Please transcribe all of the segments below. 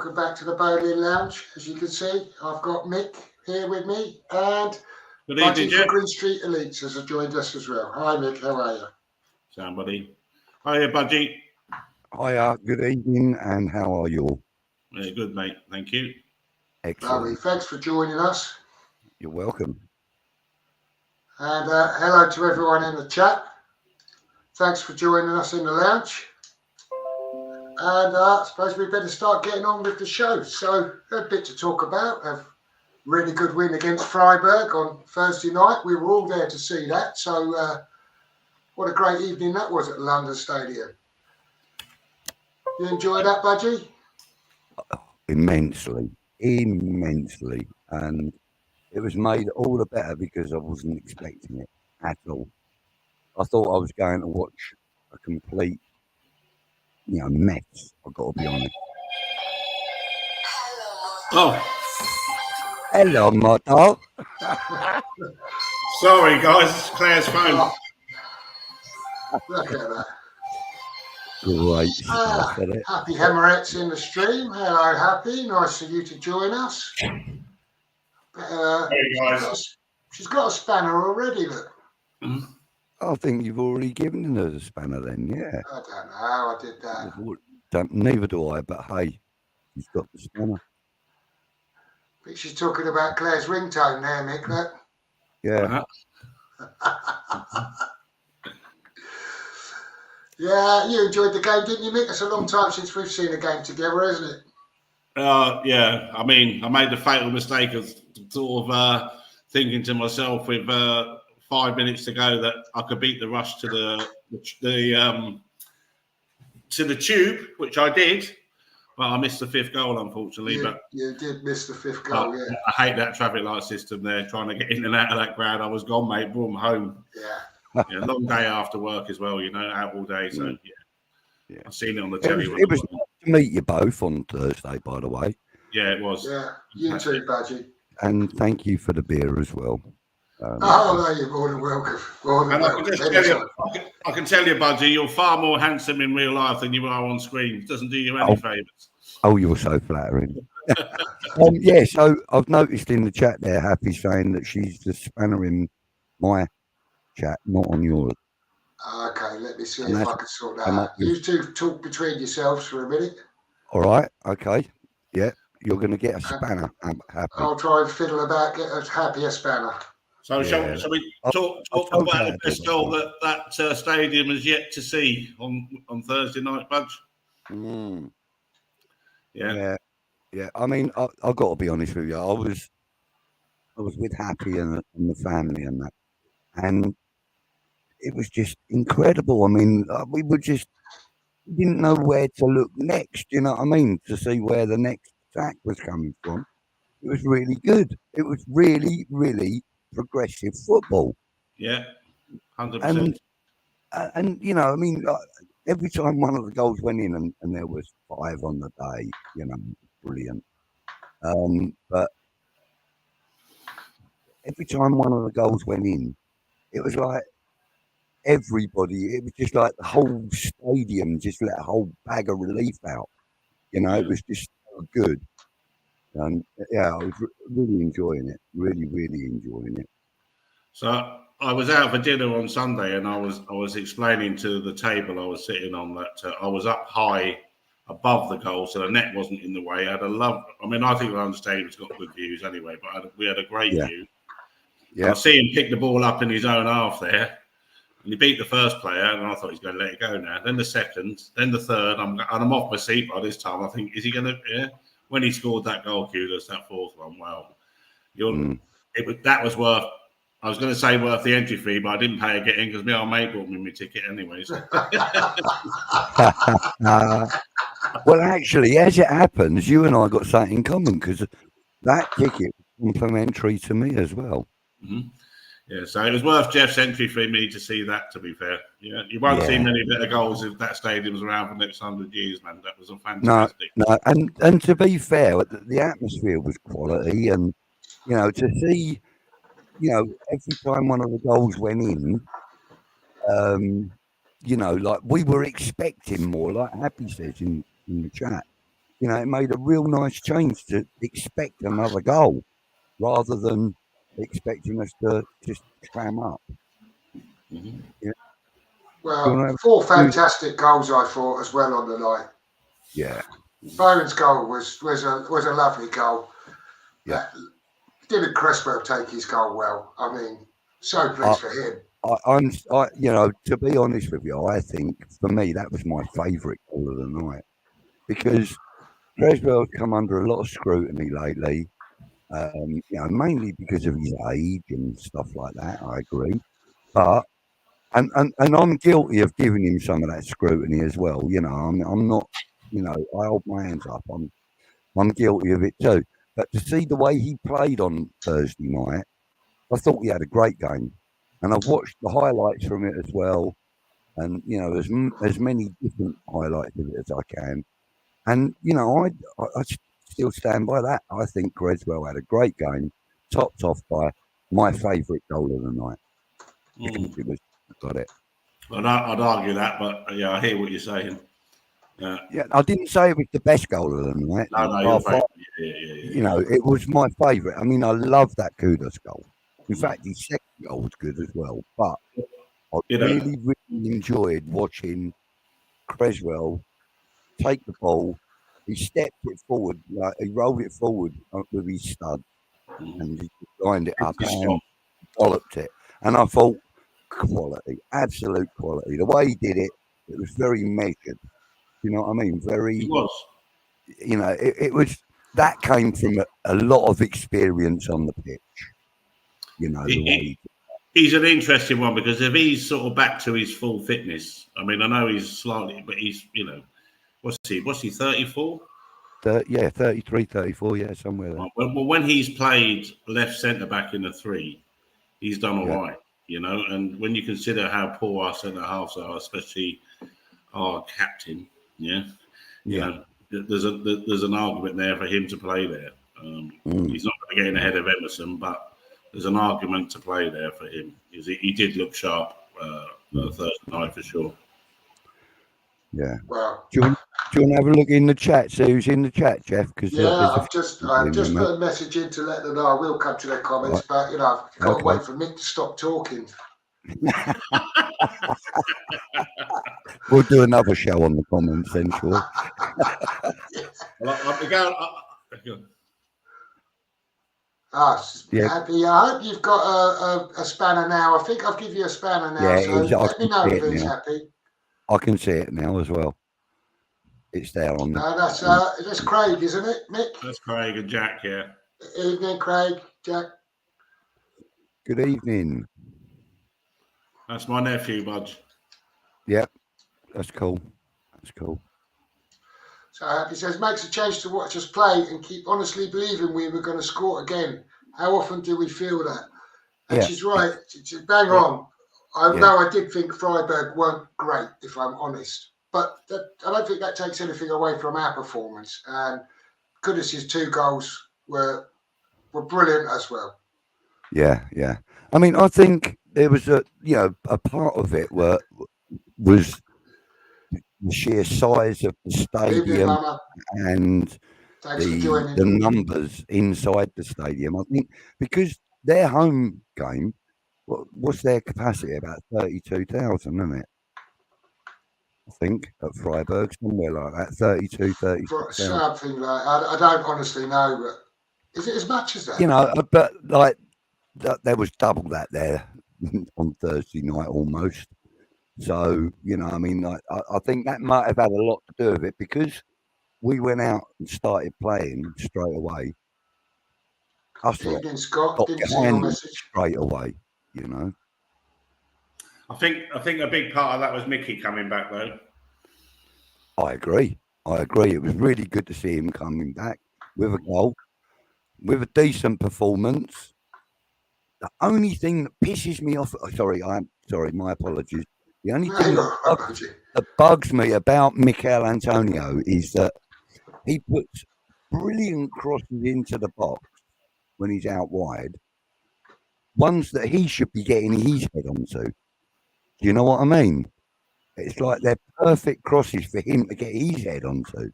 welcome back to the Boleyn Lounge. As you can see, I've got Mick here with me, and Good Budgie evening, from Jeff. Green Street Elites has joined us as well. Hi Mick, how are you? Somebody. Hiya, Budgie. Hiya, good evening, and how are you all? Yeah, good, mate. Thank you. Excellent. Lovely. Thanks for joining us. You're welcome. And hello to everyone in the chat. Thanks for joining us in the lounge. And I suppose we better start getting on with the show. So, a bit to talk about. A really good win against Freiburg on Thursday night. We were all there to see that. So, what a great evening that was at the London Stadium. You enjoy that, Budgie? Immensely. And it was made all the better because I wasn't expecting it at all. I thought I was going to watch a complete, mess. I've got to be honest. Oh, Hello, Motto. sorry, guys. It's Claire's phone. Look at that. Great stuff, isn't it? Happy Hemorrhoids in the stream. Hello, Happy. Nice of you to join us. Hey, guys. She's got a spanner already, look. I think you've already given her the spanner then, yeah. I don't know how I did that. Neither do I, but hey, she's got the spanner. I think she's talking about Claire's ringtone there, Mick. Look. Yeah. Yeah, you enjoyed the game, didn't you, Mick? It's a long time since we've seen a game together, isn't it? Yeah. I mean, I made the fatal mistake of sort of thinking to myself with 5 minutes to go that I could beat the rush to the tube, which I did, but I missed the fifth goal, unfortunately. You did miss the fifth goal, yeah. I hate that traffic light system there, trying to get in and out of that crowd. I was gone, mate. Boom, home. Yeah. Long day after work as well, out all day. So, yeah. I've seen it on the telly. It was nice to meet you both on Thursday, by the way. Yeah, it was. Yeah, you too, Budgie. And thank you for the beer as well. No, you're more than welcome. I can tell you, Budgie, you're far more handsome in real life than you are on screen. It doesn't do you any favours. Oh, you're so flattering. So I've noticed in the chat there, Happy saying that she's the spanner in my chat, not on yours. Okay, let me see if I can sort that out. You two talk between yourselves for a minute. All right, okay. Yeah, you're going to get a spanner, Happy. I'll try and fiddle about, get a Happy spanner. So shall we talk about the best goal that stadium has yet to see on Thursday night, Budge? Yeah. I mean, I've got to be honest with you. I was with Happy and the family and that, and it was just incredible. I mean, we didn't know where to look next. You know what I mean? To see where the next attack was coming from. It was really good. It was really, really progressive football. Yeah, 100%. And I mean, every time one of the goals went in, and there was 5 on the day, brilliant. But every time one of the goals went in, it was like everybody, it was just like the whole stadium just let a whole bag of relief out. It was just so good. And I was really enjoying it. Really, really enjoying it. So I was out for dinner on Sunday, and I was explaining to the table I was sitting on that I was up high above the goal, so the net wasn't in the way. I think the London Stadium's got good views anyway, but we had a great view. Yeah. I see him pick the ball up in his own half there, and he beat the first player, and I thought he's going to let it go now. Then the second, then the third, I'm off my seat by this time. I think, is he going to? Yeah. When he scored that goal, Kudos, that fourth one, wow. That was worth. I was going to say worth the entry fee, but I didn't pay a get in because my old mate bought me my ticket anyways. Well, actually, as it happens, you and I got something in common because that ticket was complimentary to me as well. Mm-hmm. Yeah, so it was worth Jeff's entry for me to see that, to be fair. Yeah, you won't see many better goals if that stadium's around for the next 100 years, man. That was a fantastic. No, and to be fair, the atmosphere was quality, and to see, every time one of the goals went in, like we were expecting more, like Happy says in the chat. you know, it made a real nice change to expect another goal rather than expecting us to just clam up. Mhm. Yeah. Well, 4 fantastic goals I thought as well on the night. Yeah. Bowen's goal was a lovely goal. Yeah. Didn't Cresswell take his goal well? I mean, so pleased for him. You know, to be honest with you, I think for me that was my favourite goal of the night because Cresswell's come under a lot of scrutiny lately. You know, mainly because of his age and stuff like that. I agree, but and I'm guilty of giving him some of that scrutiny as well. You know, I'm not. You know, I hold my hands up. I'm guilty of it too. But to see the way he played on Thursday night, I thought he had a great game, and I've watched the highlights from it as well. And you know, as many different highlights of it as I can. And you know, I still stand by that. I think Creswell had a great game, topped off by my favourite goal of the night because it was got it. I'd argue that, but yeah, I hear what you're saying. Yeah, I didn't say it was the best goal of the night. No, you're right. Yeah. You know, it was my favourite. I mean, I love that Kudos goal. In fact, his second goal was good as well. But I really enjoyed watching Creswell take the ball. He stepped it forward, like he rolled it forward with his stud, and he lined it up and walloped it. And I thought, quality, absolute quality. The way he did it, it was very measured. You know what I mean? Very. It was. You know, it was that came from a lot of experience on the pitch. You know, the way he's an interesting one because if he's sort of back to his full fitness, I mean, I know he's slightly, but he's, you know, what's he, 34? Yeah, 33, 34, yeah, somewhere there. Well, when he's played left centre back in the 3, he's done all right, you know, and when you consider how poor our centre halves are, especially our captain, you know, there's an argument there for him to play there. He's not going to get in ahead of Emerson, but there's an argument to play there for him. He did look sharp Thursday night for sure. Yeah. Well, do you want to have a look in the chat? See who's in the chat, Jeff? Because I've just put a message in to let them know I will come to their comments, but you know, I've got to wait for Mick to stop talking. We'll do another show on the comments then, sure. Happy. I hope you've got a spanner now. I think I'll give you a spanner now. Yeah, so let me know if he's happy. I can see it now as well. It's there on the. No, that's Craig, isn't it, Mick? That's Craig and Jack, yeah. Evening, Craig, Jack. Good evening. That's my nephew, Budge. Yep, that's cool. That's cool. So Happy says, makes a change to watch us play and keep honestly believing we were going to score again. How often do we feel that? And she's right. She's bang on. I know I did think Freiburg weren't great, if I'm honest. But I don't think that takes anything away from our performance. And Kudus's 2 goals were brilliant as well. Yeah. I mean, I think there was a part of it was the sheer size of the stadium and the numbers inside the stadium. I think because their home game, what's their capacity? About 32,000, isn't it? I think at Freiburg, somewhere like that, 32, 36,000. Something like I don't honestly know, but is it as much as that? You know, but like there was double that there on Thursday night almost. So, you know, I mean, I think that might have had a lot to do with it because we went out and started playing straight away. Evening, Scott. Didn't see your message. Straight away, you know. I think a big part of that was Mickey coming back, though. I agree. It was really good to see him coming back with a goal, with a decent performance. The only thing that pisses me off, my apologies. The only thing that bugs me about Mikel Antonio is that he puts brilliant crosses into the box when he's out wide, ones that he should be getting his head onto. Do you know what I mean? It's like they're perfect crosses for him to get his head onto.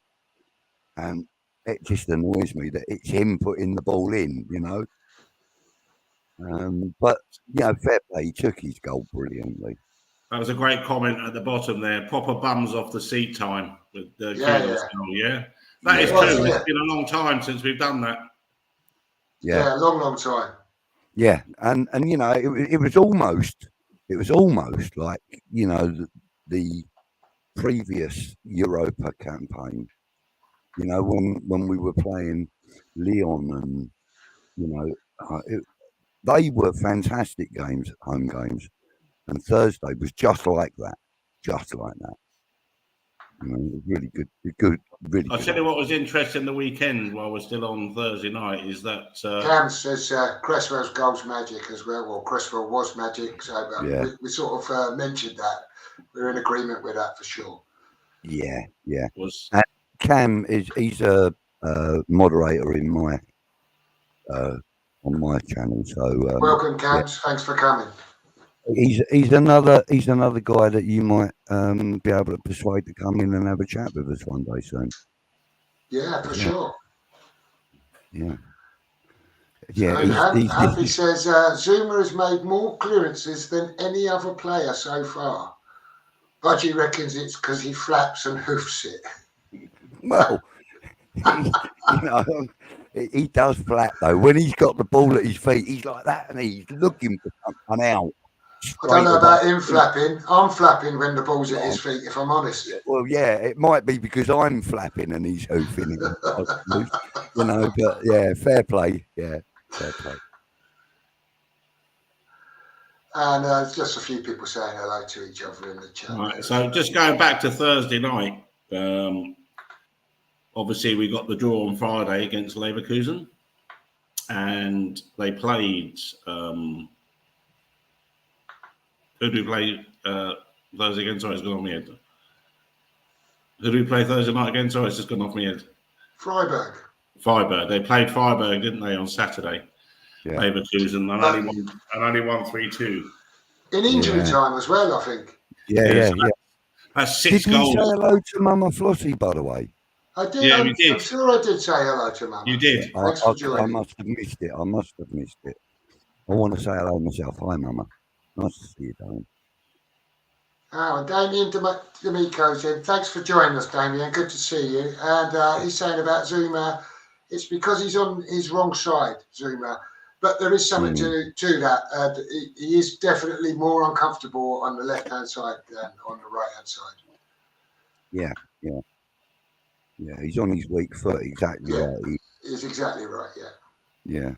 and it just annoys me that it's him putting the ball in, you know. But fair play. He took his goal brilliantly. That was a great comment at the bottom there. Proper bums off the seat time with the kudos goal. Yeah, that is true. It's been a long time since we've done that. Yeah, long time. Yeah, and it was almost like the previous Europa campaign. When we were playing Lyon, and they were fantastic games, home games, and Thursday was just like that. It was really good. Really. I'll tell you what was interesting the weekend while we're still on Thursday night is that Cam says Cresswell's goal's magic as well. Well, Cresswell was magic, so we sort of mentioned that. We're in agreement with that for sure. Yeah. And Cam he's a moderator in my on my channel. So welcome, Cam. Thanks for coming. He's another guy that you might be able to persuade to come in and have a chat with us one day soon. Yeah, for sure. Yeah. Happy says Zuma has made more clearances than any other player so far. Budgie reckons it's because he flaps and hoofs it. Well, he does flap though. When he's got the ball at his feet, he's like that, and he's looking for something out. I don't know about him flapping. I'm flapping when the ball's at his feet, if I'm honest. Well, yeah, it might be because I'm flapping and he's hoofing it. But yeah, fair play. Yeah, fair play. And just a few people saying hello to each other in the chat. Right, so just going back to Thursday night, obviously we got the draw on Friday against Leverkusen, and they played. Who do we play Thursday again? Sorry, it's gone off my head. Who do we play Thursday night again? Sorry, it's just gone off my head. Freiburg. They played Freiburg, didn't they, on Saturday? Yeah. Leverkusen and only won 3-2. In injury time as well, I think. Yeah. That's 6 goals. Did you say hello to Mama Flossie, by the way? I did. Yeah, we did. I'm sure I did say hello to Mama. You did. Thanks for joining. I must have missed it. I want to say hello myself. Hi, Mama. Nice to see you, darling. Oh, and Damien D'Amico's in. Thanks for joining us, Damien. Good to see you. And he's saying about Zuma, it's because he's on his wrong side, Zuma. But there is something to that. He is definitely more uncomfortable on the left-hand side than on the right-hand side. Yeah. He's on his weak foot, exactly right. He's exactly right, Yeah.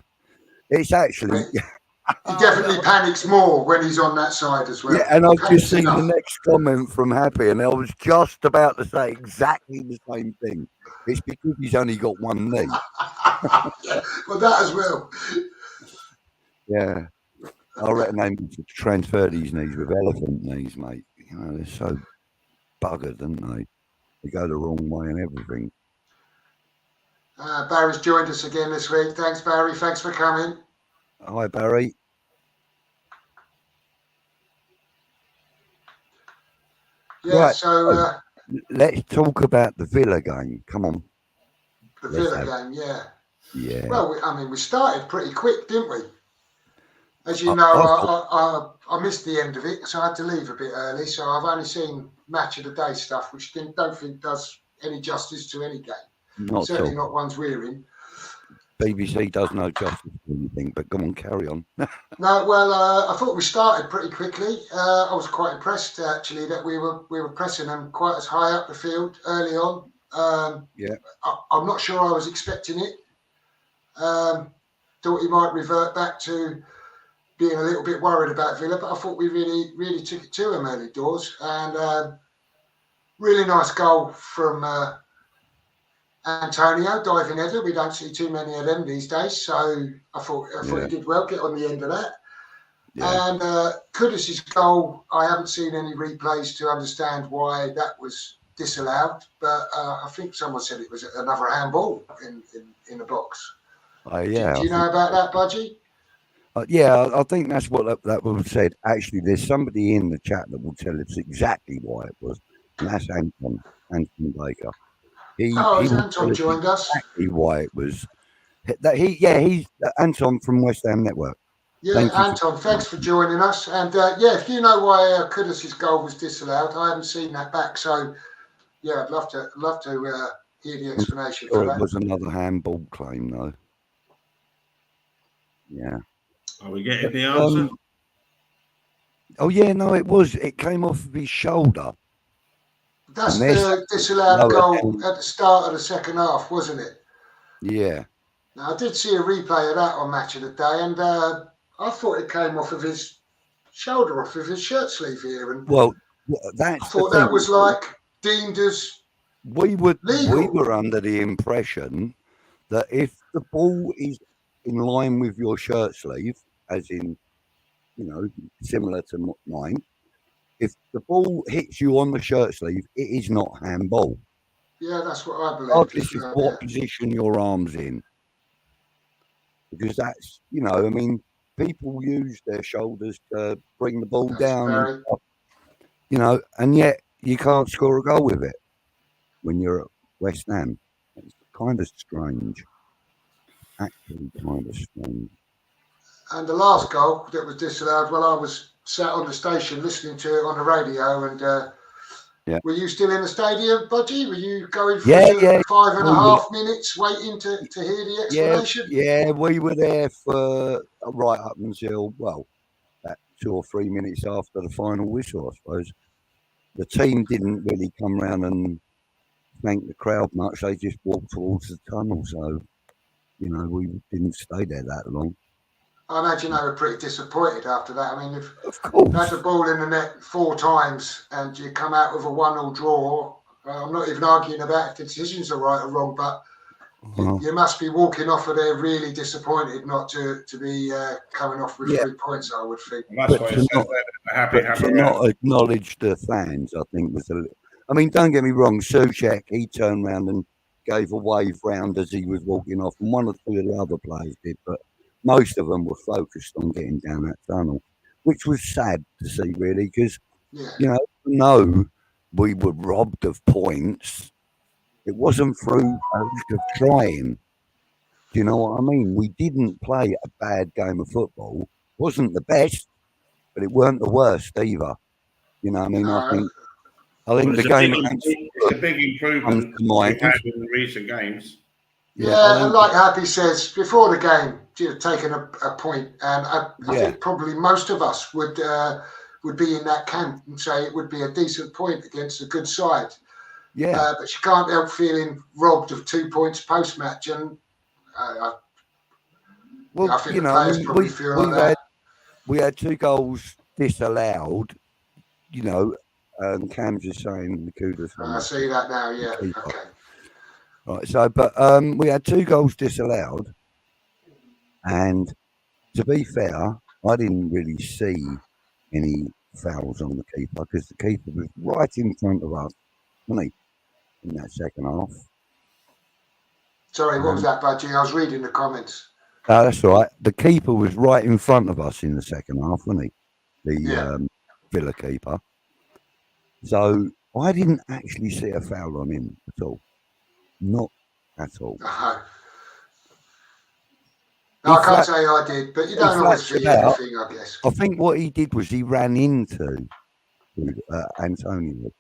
It's actually... He definitely panics more when he's on that side as well. Yeah, and I've just seen the next comment from Happy, and I was just about to say exactly the same thing. It's because he's only got one knee. Well, that as well. Yeah. I reckon they need to transfer these knees with elephant knees, mate. They're so buggered, aren't they? They go the wrong way and everything. Barry's joined us again this week. Thanks, Barry. Thanks for coming. Hi, Barry. Yeah, right. So let's talk about the Villa game. Come on. The Villa game, yeah. Yeah. Well, we started pretty quick, didn't we? As you know, I missed the end of it, so I had to leave a bit early. So I've only seen match of the day stuff, which don't think does any justice to any game. Certainly not ones we're in. BBC does no justice to anything, but come on, carry on. No, well, I thought we started pretty quickly. I was quite impressed actually that we were pressing them quite as high up the field early on. I'm not sure I was expecting it. Thought he might revert back to being a little bit worried about Villa, but I thought we really took it to him early doors, and really nice goal from Antonio, diving header. We don't see too many of them these days, so I thought he did well, get on the end of that. Yeah. And Kudus's goal, I haven't seen any replays to understand why that was disallowed, but I think someone said it was another handball in the box. Do you know about that, Budgie? I think that's what that was said. Actually, there's somebody in the chat that will tell us exactly why it was, and that's Anton Baker. He has will Anton tell us joined us? exactly why it was. He's Anton from West Ham Network. Yeah, Thank you Anton, thanks for joining us. And if you know why Kudus's goal was disallowed, I haven't seen that back. So yeah, I'd love to hear the explanation for It that. was another handball claim, though. Yeah. Are we getting the answer? Oh yeah, no, it was. It came off of his shoulder. That's the disallowed goal at the start of the second half, wasn't it? Yeah. Now, I did see a replay of that on Match of the Day, and I thought it came off of his shoulder, off of his shirt sleeve here. And that's I thought the thing. that was like deemed as legal. We were under the impression that if the ball is in line with your shirt sleeve, as in, similar to mine, if the ball hits you on the shirt sleeve, it is not handball. Yeah, that's what I believe. Regardless of what position your arm's in. Because that's, people use their shoulders to bring the ball down. And yet you can't score a goal with it when you're at West Ham. It's kind of strange. Actually, kind of strange. And the last goal that was disallowed, well, I was sat on the station listening to it on the radio, and were you still in the stadium, Budgie? Were you going through the 5.5 minutes waiting to hear the explanation? Yeah, we were there for right up until, about 2 or 3 minutes after the final whistle, I suppose. The team didn't really come round and thank the crowd much. They just walked towards the tunnel. So, we didn't stay there that long. I imagine they were pretty disappointed after that. I mean, if of course you had the ball in the net 4 times and you come out with a 1-1 draw, I'm not even arguing about if the decisions are right or wrong, but you must be walking off of there really disappointed not to be coming off with 3 points, I would think. That's why it says happy to not acknowledge the fans, I think, was I mean, don't get me wrong, Souček, he turned round and gave a wave round as he was walking off, and 1 or 2 of the other players did, but most of them were focused on getting down that tunnel, which was sad to see, really, because, no, we were robbed of points. It wasn't through a lack of trying. Do you know what I mean? We didn't play a bad game of football. Wasn't the best, but it weren't the worst either. You know what I mean? I think the game it's a big improvement we've had in the recent games. Yeah, and like Happy says, before the game, you'd have taken a point, and I think probably most of us would be in that camp and say it would be a decent point against a good side. Yeah, but you can't help feeling robbed of 2 points post match, and I think the players probably feel like that. We had 2 goals disallowed. Cam's just saying the kudos. I see that now. Yeah, okay. Right, so but we had 2 goals disallowed, and to be fair, I didn't really see any fouls on the keeper because the keeper was right in front of us, wasn't he, in that second half. Sorry, what was that, Budgie? I was reading the comments. That's all right. The keeper was right in front of us in the second half, wasn't he? The Villa keeper. So I didn't actually see a foul on him at all. Not at all. No, I can't say I did, but you don't always see anything, I guess. I think what he did was he ran into Antonio.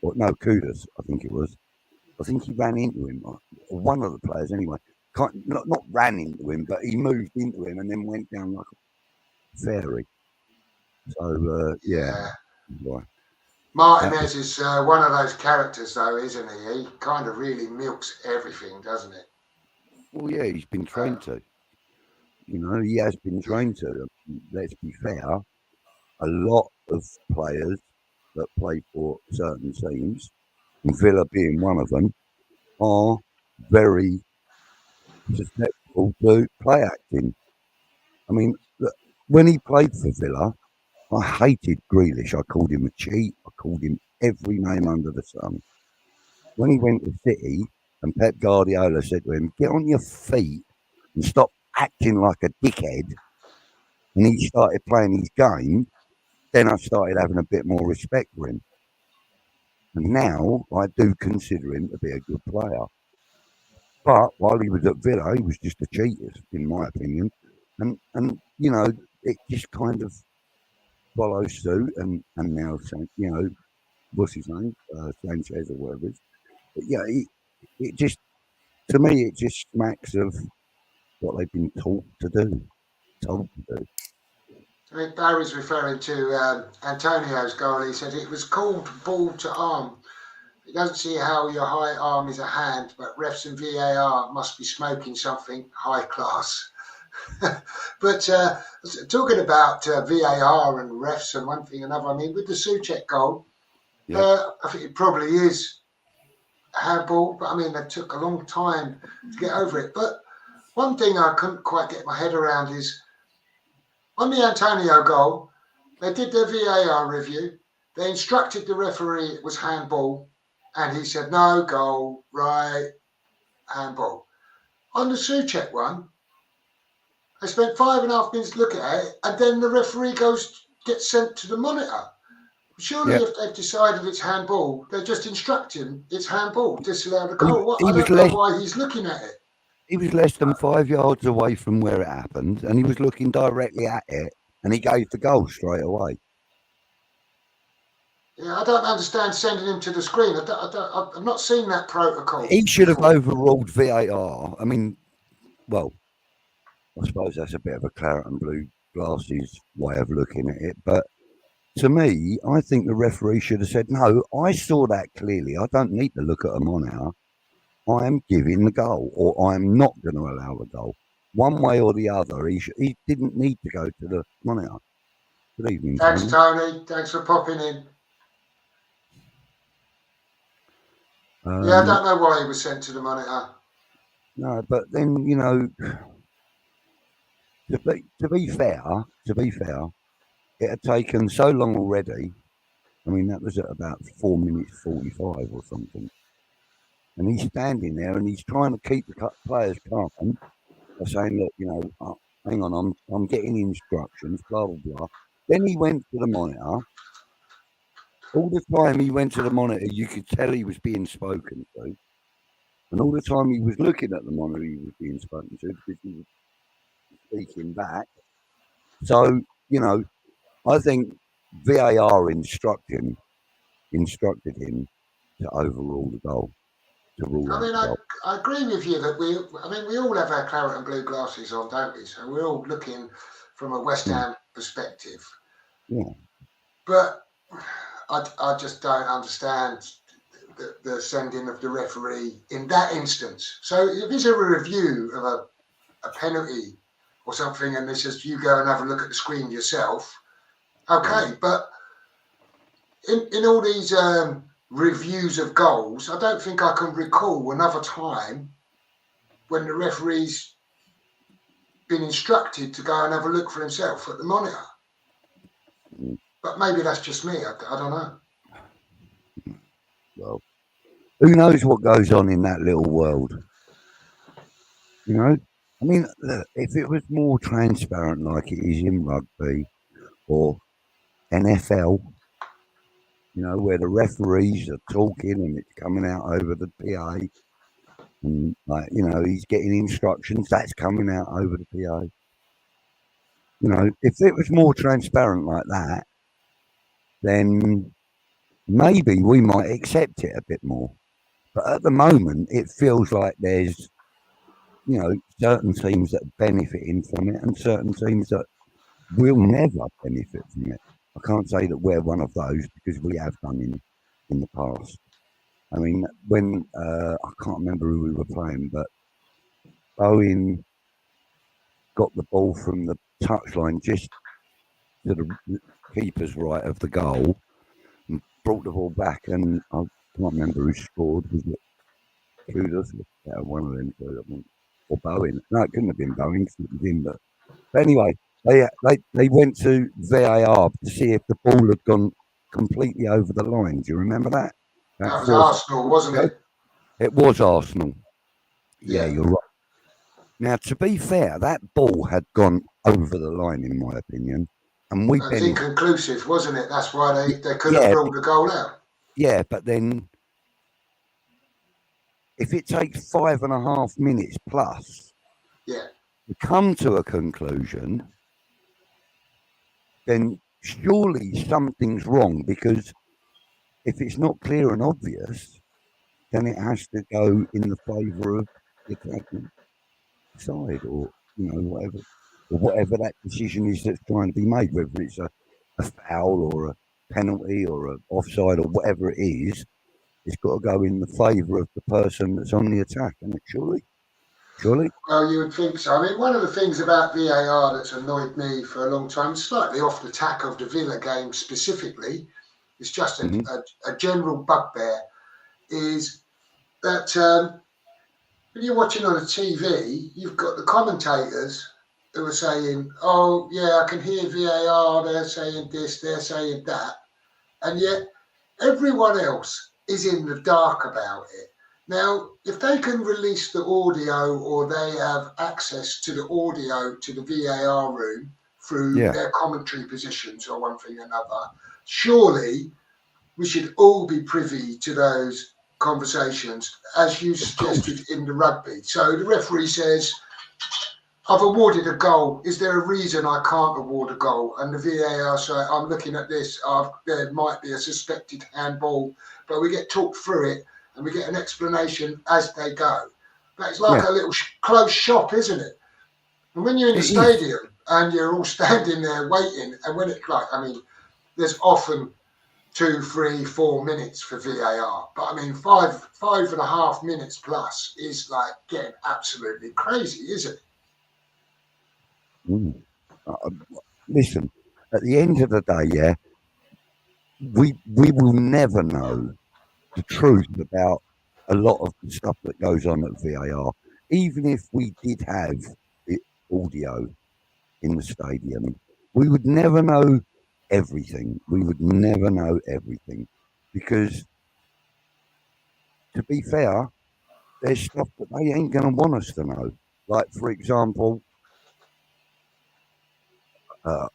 Or no, Kudus, I think it was. I think he ran into him, or one of the players anyway. Not ran into him, but he moved into him and then went down like a fairy. So, yeah. Right. Martinez is one of those characters, though, isn't he? He kind of really milks everything, doesn't it? Well, yeah, he's been trained to. He has been trained to. Let's be fair. A lot of players that play for certain teams, and Villa being one of them, are very susceptible to play acting. I mean, when he played for Villa, I hated Grealish. I called him a cheat. I called him every name under the sun. When he went to City and Pep Guardiola said to him, get on your feet and stop acting like a dickhead, and he started playing his game, then I started having a bit more respect for him. And now I do consider him to be a good player. But while he was at Villa, he was just a cheater, in my opinion. And you know, it just kind of follows suit. And now, you know, what's his name? Sanchez or whatever it is. But yeah, it just, to me, it just smacks of what they've been taught to do. I think Barry's referring to Antonio's goal. He said it was called ball to arm. He doesn't see how your high arm is a hand, but refs and VAR must be smoking something high class. But talking about VAR and refs and one thing and another, I mean, with the Souček goal, I think it probably is handball, but I mean, they took a long time to get over it. But one thing I couldn't quite get my head around is on the Antonio goal, they did their VAR review. They instructed the referee it was handball, and he said, no, goal, right, handball. On the Souček one, they spent 5.5 minutes looking at it, and then the referee gets sent to the monitor. Surely if they've decided it's handball, they just instruct him it's handball, disallow the goal. I don't know why he's looking at it. He was less than 5 yards away from where it happened, and he was looking directly at it, and he gave the goal straight away. Yeah, I don't understand sending him to the screen. I've not seen that protocol. He should have overruled VAR. I mean, well, I suppose that's a bit of a claret and blue glasses way of looking at it, but to me, I think the referee should have said, no, I saw that clearly. I don't need to look at a monitor. I am giving the goal, or I am not going to allow the goal. One way or the other, he didn't need to go to the monitor. Good evening, Thanks, Tony. Thanks for popping in. Yeah, I don't know why he was sent to the monitor. No, but then, you know, to be fair, it had taken so long already. I mean, that was at about 4 minutes 45 or something. And he's standing there and he's trying to keep the players calm by saying, look, you know, hang on, I'm getting instructions, blah, blah, blah. Then he went to the monitor. All the time he went to the monitor, you could tell he was being spoken to. And all the time he was looking at the monitor, he was being spoken to because he was speaking back. So, you know, I think VAR instructed him to overrule the goal. I agree with you that we all have our claret and blue glasses on, don't we? So we're all looking from a West Ham perspective. Yeah. But I just don't understand the sending of the referee in that instance. So if it's a review of a penalty or something, and it's just you go and have a look at the screen yourself, okay. But in all these reviews of goals, I don't think I can recall another time when the referee's been instructed to go and have a look for himself at the monitor. But maybe that's just me. I don't know. Well, who knows what goes on in that little world? You know, I mean, look, if it was more transparent like it is in rugby or NFL, you know, where the referees are talking and it's coming out over the PA, and like, you know, he's getting instructions that's coming out over the PA. You know, if it was more transparent like that, then maybe we might accept it a bit more. But at the moment, it feels like there's, you know, certain teams that are benefiting from it and certain teams that will never benefit from it. I can't say that we're one of those because we have done in the past. I mean, when I can't remember who we were playing, but Bowen got the ball from the touchline just to the keeper's right of the goal and brought the ball back, and I can't remember who scored. Was it Kudos? Yeah, one of them, or Bowen? No, it couldn't have been Bowen because it was him. But anyway, they went to VAR to see if the ball had gone completely over the line. Do you remember that? That was Arsenal, wasn't it? It was Arsenal. Yeah, you're right. Now, to be fair, that ball had gone over the line, in my opinion. And it was inconclusive, wasn't it? That's why they could have ruled the goal out. Yeah, but then if it takes 5.5 minutes plus Yeah. to come to a conclusion, then surely something's wrong, because if it's not clear and obvious, then it has to go in the favour of the attacking side, or whatever that decision is that's trying to be made, whether it's a foul or a penalty or a offside or whatever it is. It's got to go in the favour of the person that's on the attack, and it surely. Well, you would think so. I mean, one of the things about VAR that's annoyed me for a long time, slightly off the tack of the Villa game specifically, it's just a general bugbear, is that when you're watching on a TV, you've got the commentators who are saying, oh, yeah, I can hear VAR, they're saying this, they're saying that. And yet everyone else is in the dark about it. Now, if they can release the audio, or they have access to the audio to the VAR room through their commentary positions or one thing or another, surely we should all be privy to those conversations, as you suggested in the rugby. So the referee says, I've awarded a goal. Is there a reason I can't award a goal? And the VAR say, I'm looking at this. There might be a suspected handball, but we get talked through it and we get an explanation as they go. But it's like a little closed shop, isn't it? And when you're in the stadium and you're all standing there waiting, and when it's like, I mean, there's often 2, 3, 4 minutes for VAR, but I mean 5.5 minutes plus is like getting absolutely crazy, isn't it? Listen, at the end of the day, we will never know the truth about a lot of the stuff that goes on at VAR, even if we did have the audio in the stadium. We would never know everything. Because, to be fair, there's stuff that they ain't going to want us to know. Like, for example, I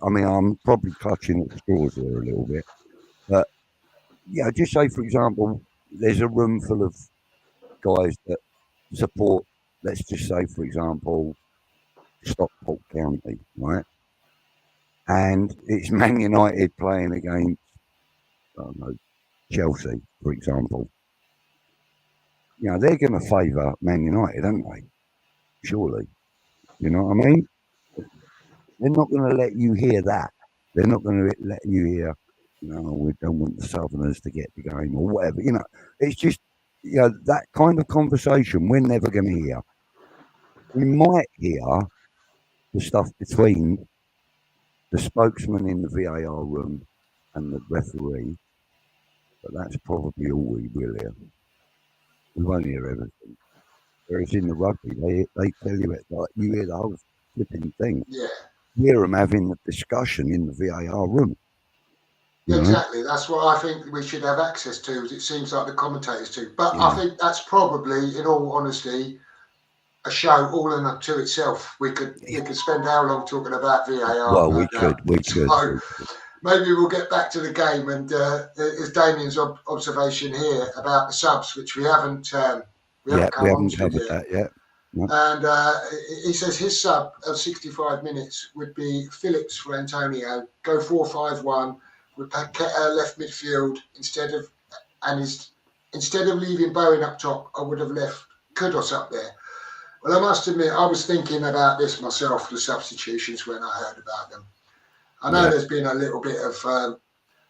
mean, I'm probably clutching at straws here a little bit, but just say, for example, there's a room full of guys that support, let's just say, for example, Stockport County, right? And it's Man United playing against, I don't know, Chelsea, for example. They're going to favour Man United, aren't they? Surely. You know what I mean? They're not going to let you hear that. They're not going to let you hear, we don't want the Southerners to get the game or whatever. It's just, that kind of conversation we're never going to hear. We might hear the stuff between the spokesman in the VAR room and the referee, but that's probably all we will hear. We won't hear everything. Whereas in the rugby, they tell you it, like, you hear the whole flipping thing. Yeah. You hear them having the discussion in the VAR room. Exactly. That's what I think we should have access to, as it seems like the commentators do. But I think that's probably, in all honesty, a show all in to itself. We could spend how long talking about VAR? Well, we could. So maybe we'll get back to the game. And there's Damien's observation here about the subs, which we haven't come on to covered that yet. No. And he says his sub of 65 minutes would be Phillips for Antonio, go 4-5-1 with Paqueta left midfield instead of leaving Bowen up top. I would have left Kudos up there. Well, I must admit, I was thinking about this myself, the substitutions, when I heard about them. I know there's been a little bit of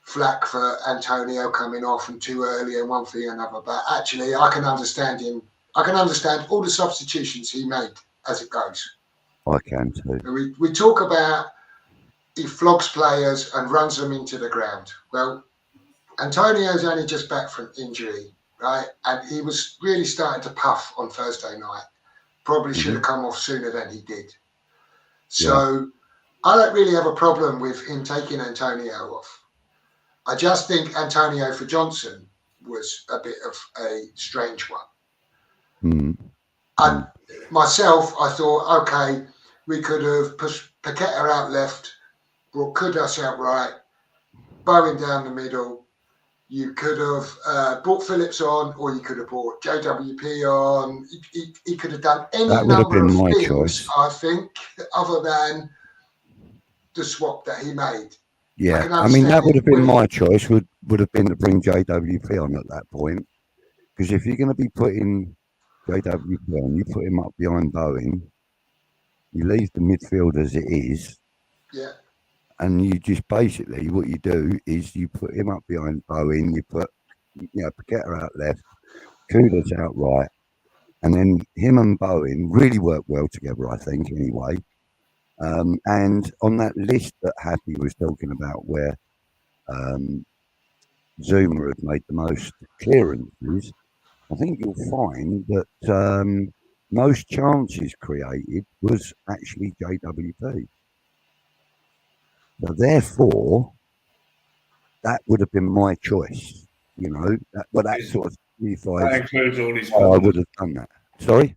flack for Antonio coming off and too early and one thing and another, but actually I can understand him. I can understand all the substitutions he made as it goes. I can too. We talk about he flogs players and runs them into the ground. Well, Antonio's only just back from injury, right? And he was really starting to puff on Thursday night. Probably should have come off sooner than he did. So I don't really have a problem with him taking Antonio off. I just think Antonio for Johnson was a bit of a strange one. Myself, I thought, okay, we could have pushed Paqueta out left, brought Kudos out right, Bowen down the middle, You could have brought Phillips on, or you could have brought JWP on. He could have done any That would have number been of my things, choice. I think, other than the swap that he made. Yeah, I I mean, that understand would it have been when my choice, would have been to bring JWP on at that point. Because if you're going to be putting JWP on, you put him up behind Bowen, you leave the midfield as it is, yeah, and you just basically, what you do is you put him up behind Bowen, you put, Paqueta out left, Kudus out right, and then him and Bowen really work well together, I think, anyway. And on that list that Happy was talking about, where Zuma had made the most clearances, I think you'll find that most chances created was actually JWP. So therefore, that would have been my choice. That sort of That signifies includes all his why I corners. would have done that. Sorry?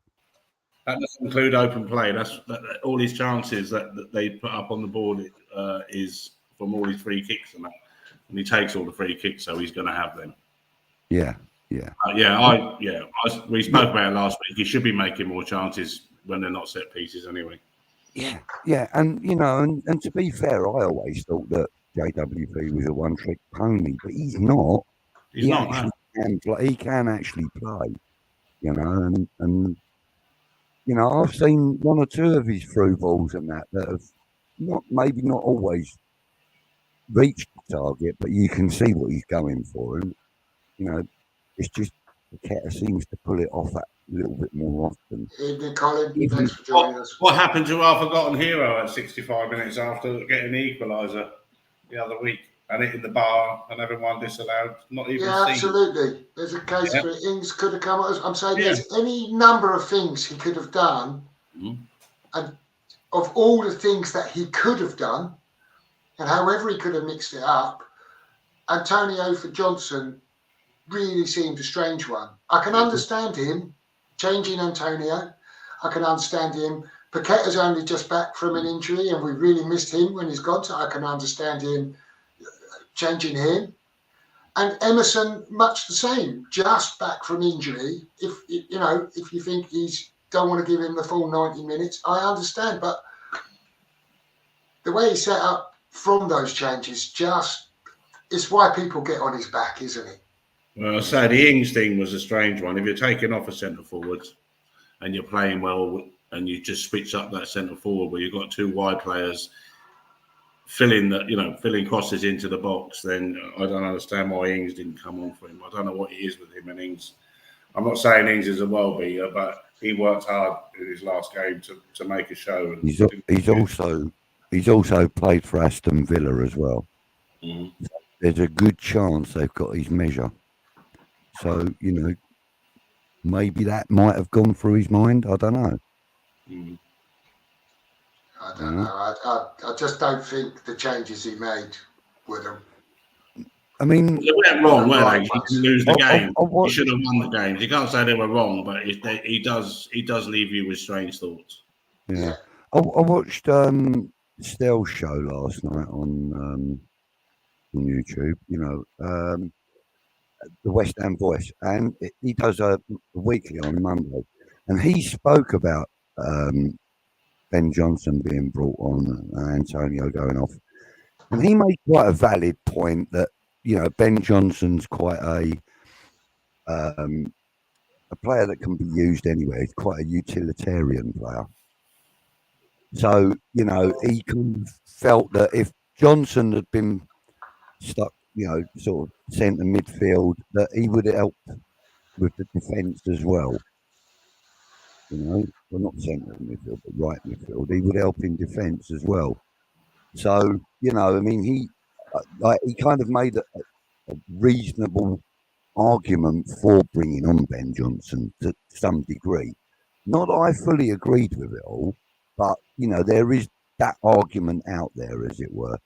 That doesn't include open play. That's all his chances that they put up on the board is from all his free kicks and that. And he takes all the free kicks, so he's going to have them. Yeah. We spoke about it last week. He should be making more chances when they're not set pieces anyway. Yeah, and and to be fair, I always thought that JWP was a one-trick pony, but he's not. He's not. Can play. He can actually play, and I've seen one or two of his through balls and that have not always reached the target, but you can see what he's going for, and it's just Paqueta seems to pull it off a little bit more often. Evening, Colin. Thanks for joining us. What happened to our forgotten hero at 65 minutes after getting the equaliser the other week and hitting the bar and everyone disallowed? Not even seen. Absolutely. There's a case for Ings could have come. I'm saying there's any number of things he could have done, and of all the things that he could have done, and however he could have mixed it up, Antonio for Johnson really seemed a strange one. I can understand him changing Antonio. I can understand him. Paqueta's only just back from an injury, and we really missed him when he's gone. So I can understand him changing him. And Emerson, much the same, just back from injury. If you think he's don't want to give him the full 90 minutes, I understand. But the way he's set up from those changes, it's why people get on his back, isn't it? Well, I say the Ings thing was a strange one. If you're taking off a centre forward and you're playing well, and you just switch up that centre forward where you've got two wide players filling crosses into the box, then I don't understand why Ings didn't come on for him. I don't know what it is with him and Ings. I'm not saying Ings is a world beater, but he worked hard in his last game to make a show. And he's also played for Aston Villa as well. Mm-hmm. There's a good chance they've got his measure. So, maybe that might have gone through his mind. I don't know. I don't know. I just don't think the changes he made would have. I mean, they went wrong, weren't they? He didn't lose the game. He should have won the games. You can't say they were wrong, but he does leave you with strange thoughts. Yeah. I watched Stell's show last night on YouTube. The West Ham Voice, and he does a weekly on Monday, and he spoke about Ben Johnson being brought on and Antonio going off, and he made quite a valid point that Ben Johnson's quite a player that can be used anywhere. He's quite a utilitarian player, so he kind of felt that if Johnson had been stuck, sort of centre midfield, that he would help with the defence as well. Well, not centre midfield, but right midfield. He would help in defence as well. So, I mean, he kind of made a reasonable argument for bringing on Ben Johnson to some degree. Not that I fully agreed with it all, but, there is that argument out there, as it were.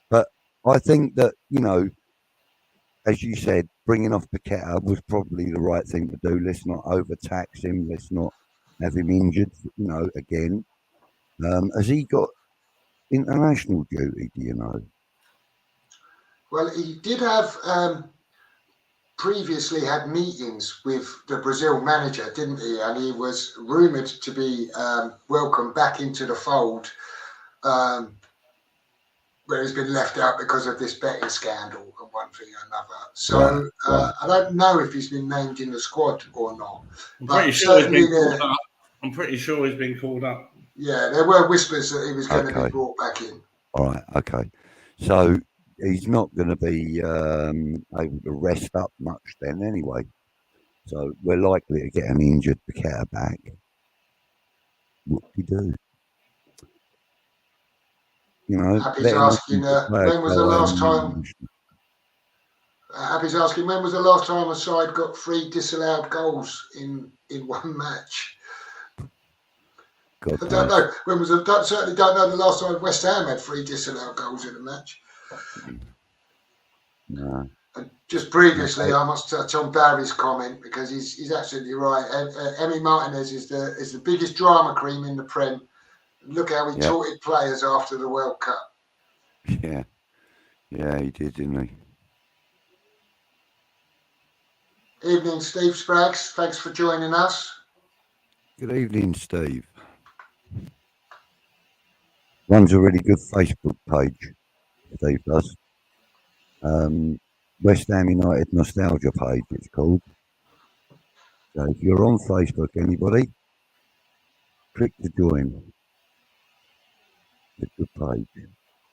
But I think that, as you said, bringing off Paqueta was probably the right thing to do. Let's not overtax him. Let's not have him injured, again. Has he got international duty, do you know? Well, he did have previously had meetings with the Brazil manager, didn't he? And he was rumoured to be welcomed back into the fold, where he's been left out because of this betting scandal and one thing or another. So Right. I don't know if he's been named in the squad or not. I'm But pretty sure he's been certainly called up. I'm pretty sure he's been called up. Yeah, there were whispers that he was going to Okay. be brought back in. All right. Okay. So he's not going to be able to rest up much then anyway. So we're likely to get an injured Paqueta back. What do you do? You know, Happy's asking, when was the last time? Happy's asking, when was the last time a side got 3 disallowed goals in one match? God I don't know. When was it? Certainly don't know the last time West Ham had 3 disallowed goals in a match. No. And just previously, I must touch on Barry's comment because he's absolutely right. Emi Martinez is the biggest drama queen in the Prem. Look how he taunted players after the World Cup. Yeah. Yeah, he did, didn't he? Evening, Steve Spraggs. Thanks for joining us. Good evening, Steve. Runs a really good Facebook page, Steve does. West Ham United Nostalgia page, it's called. So if you're on Facebook, anybody, click to join. It's a good page.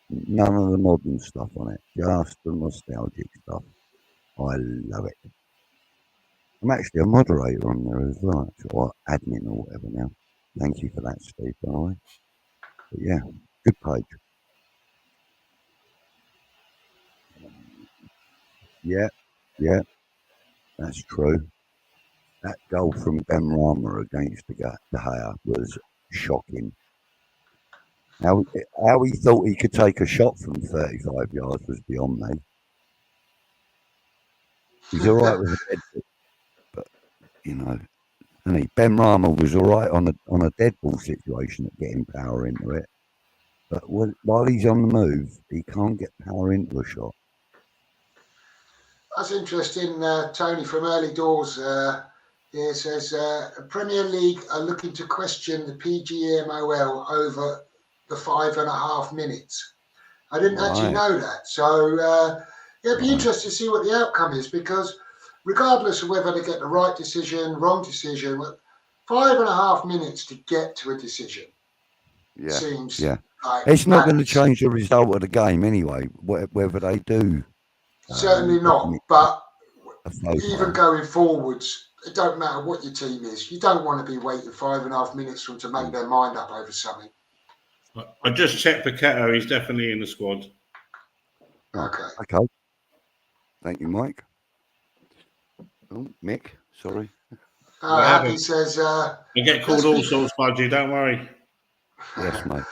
None of the modern stuff on it, just the nostalgic stuff. I love it. I'm actually a moderator on there as well, or admin or whatever now. Thank you for that, Steve, by the way. But yeah, good page. Yeah, that's true. That goal from Ben Rama against De Gea was shocking. How he thought he could take a shot from 35 yards was beyond me. He's all right with a dead ball, but you know, and Ben Rama was all right on a dead ball situation at getting power into it. But while he's on the move, he can't get power into a shot. That's interesting. Tony from Early Doors here says Premier League are looking to question the PGMOL over the 5.5 minutes. I didn't actually know that. So it'd be interesting to see what the outcome is, because regardless of whether they get the right decision, wrong decision, 5.5 minutes to get to a decision seems like it's not going to change the result of the game anyway, whether they do. Certainly not, but even going forwards, it don't matter what your team is. You don't want to be waiting 5.5 minutes for them to make their mind up over something. I just checked Paqueta. He's definitely in the squad. Okay. Thank you, Mike. Oh, Mick, sorry. Happy says... I get called all sorts, Budgie, don't worry. Yes, mate.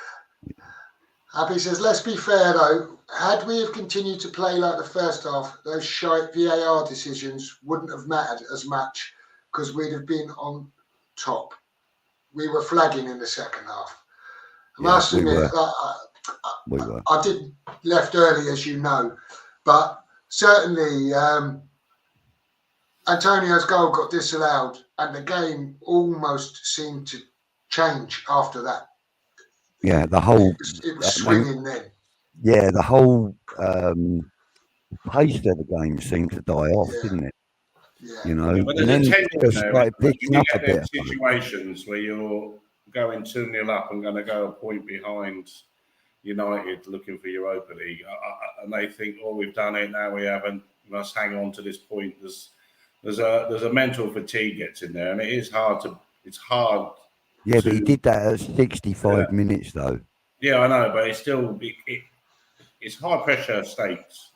Happy says, let's be fair though, had we have continued to play like the first half, those shite VAR decisions wouldn't have mattered as much because we'd have been on top. We were flagging in the second half. I must admit, I did left early, as you know, but certainly Antonio's goal got disallowed and the game almost seemed to change after that. Yeah, the whole... It was swinging then. Yeah, the whole pace of the game seemed to die off, didn't it? Yeah. You know, but and then it just started picking up a bit. Situations where you're going 2-0 up and going to go a point behind United looking for Europa League, and they think, oh, we've done it, now we haven't, we must hang on to this point. There's a mental fatigue gets in there, and it's hard. Yeah, but he did that at 65 minutes though. Yeah, I know, but it's still it's high pressure stakes.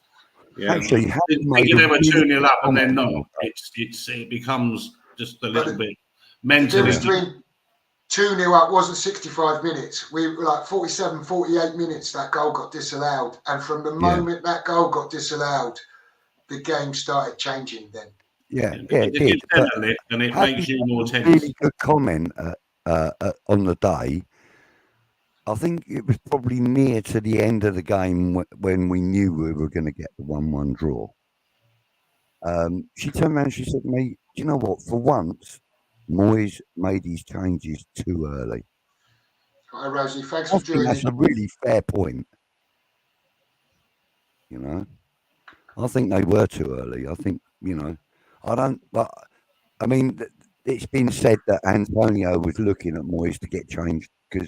Yeah, actually, thinking they were 2-0 up and then not. It becomes just a little bit mentally. The difference between 2-0 up wasn't 65 minutes. We were like 47, 48 minutes. That goal got disallowed, and from the moment that goal got disallowed, the game started changing. Then. Yeah, it did. And it makes you more tense. Really good comment on the day. I think it was probably near to the end of the game when we knew we were going to get the 1-1 draw. She turned around and she said to me, "Do you know what? For once, Moyes made his changes too early." Hi, Rosie. Thanks I for think that's joining. a really fair point. You know, I think they were too early. I think, I don't. But I mean, it's been said that Antonio was looking at Moyes to get changed to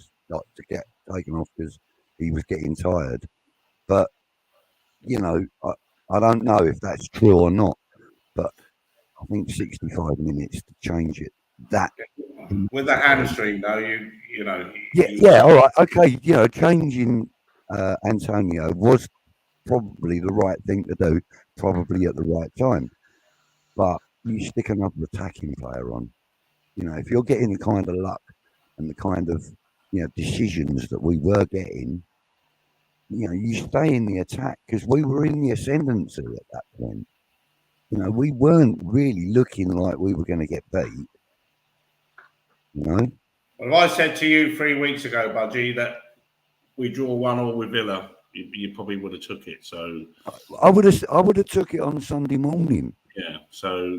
get taken off because he was getting tired. But I don't know if that's true or not. But I think 65 minutes to change it. That With the hamstring, though, you know, yeah, all right, okay. Changing Antonio was probably the right thing to do, probably at the right time. But you stick another attacking player on. If you're getting the kind of luck and the kind of decisions that we were getting, you stay in the attack because we were in the ascendancy at that point. We weren't really looking like we were going to get beat. Well, if I said to you 3 weeks ago, Budgie, that we draw 1-1 with Villa, you probably would have took it. So I would have took it on Sunday morning. Yeah. So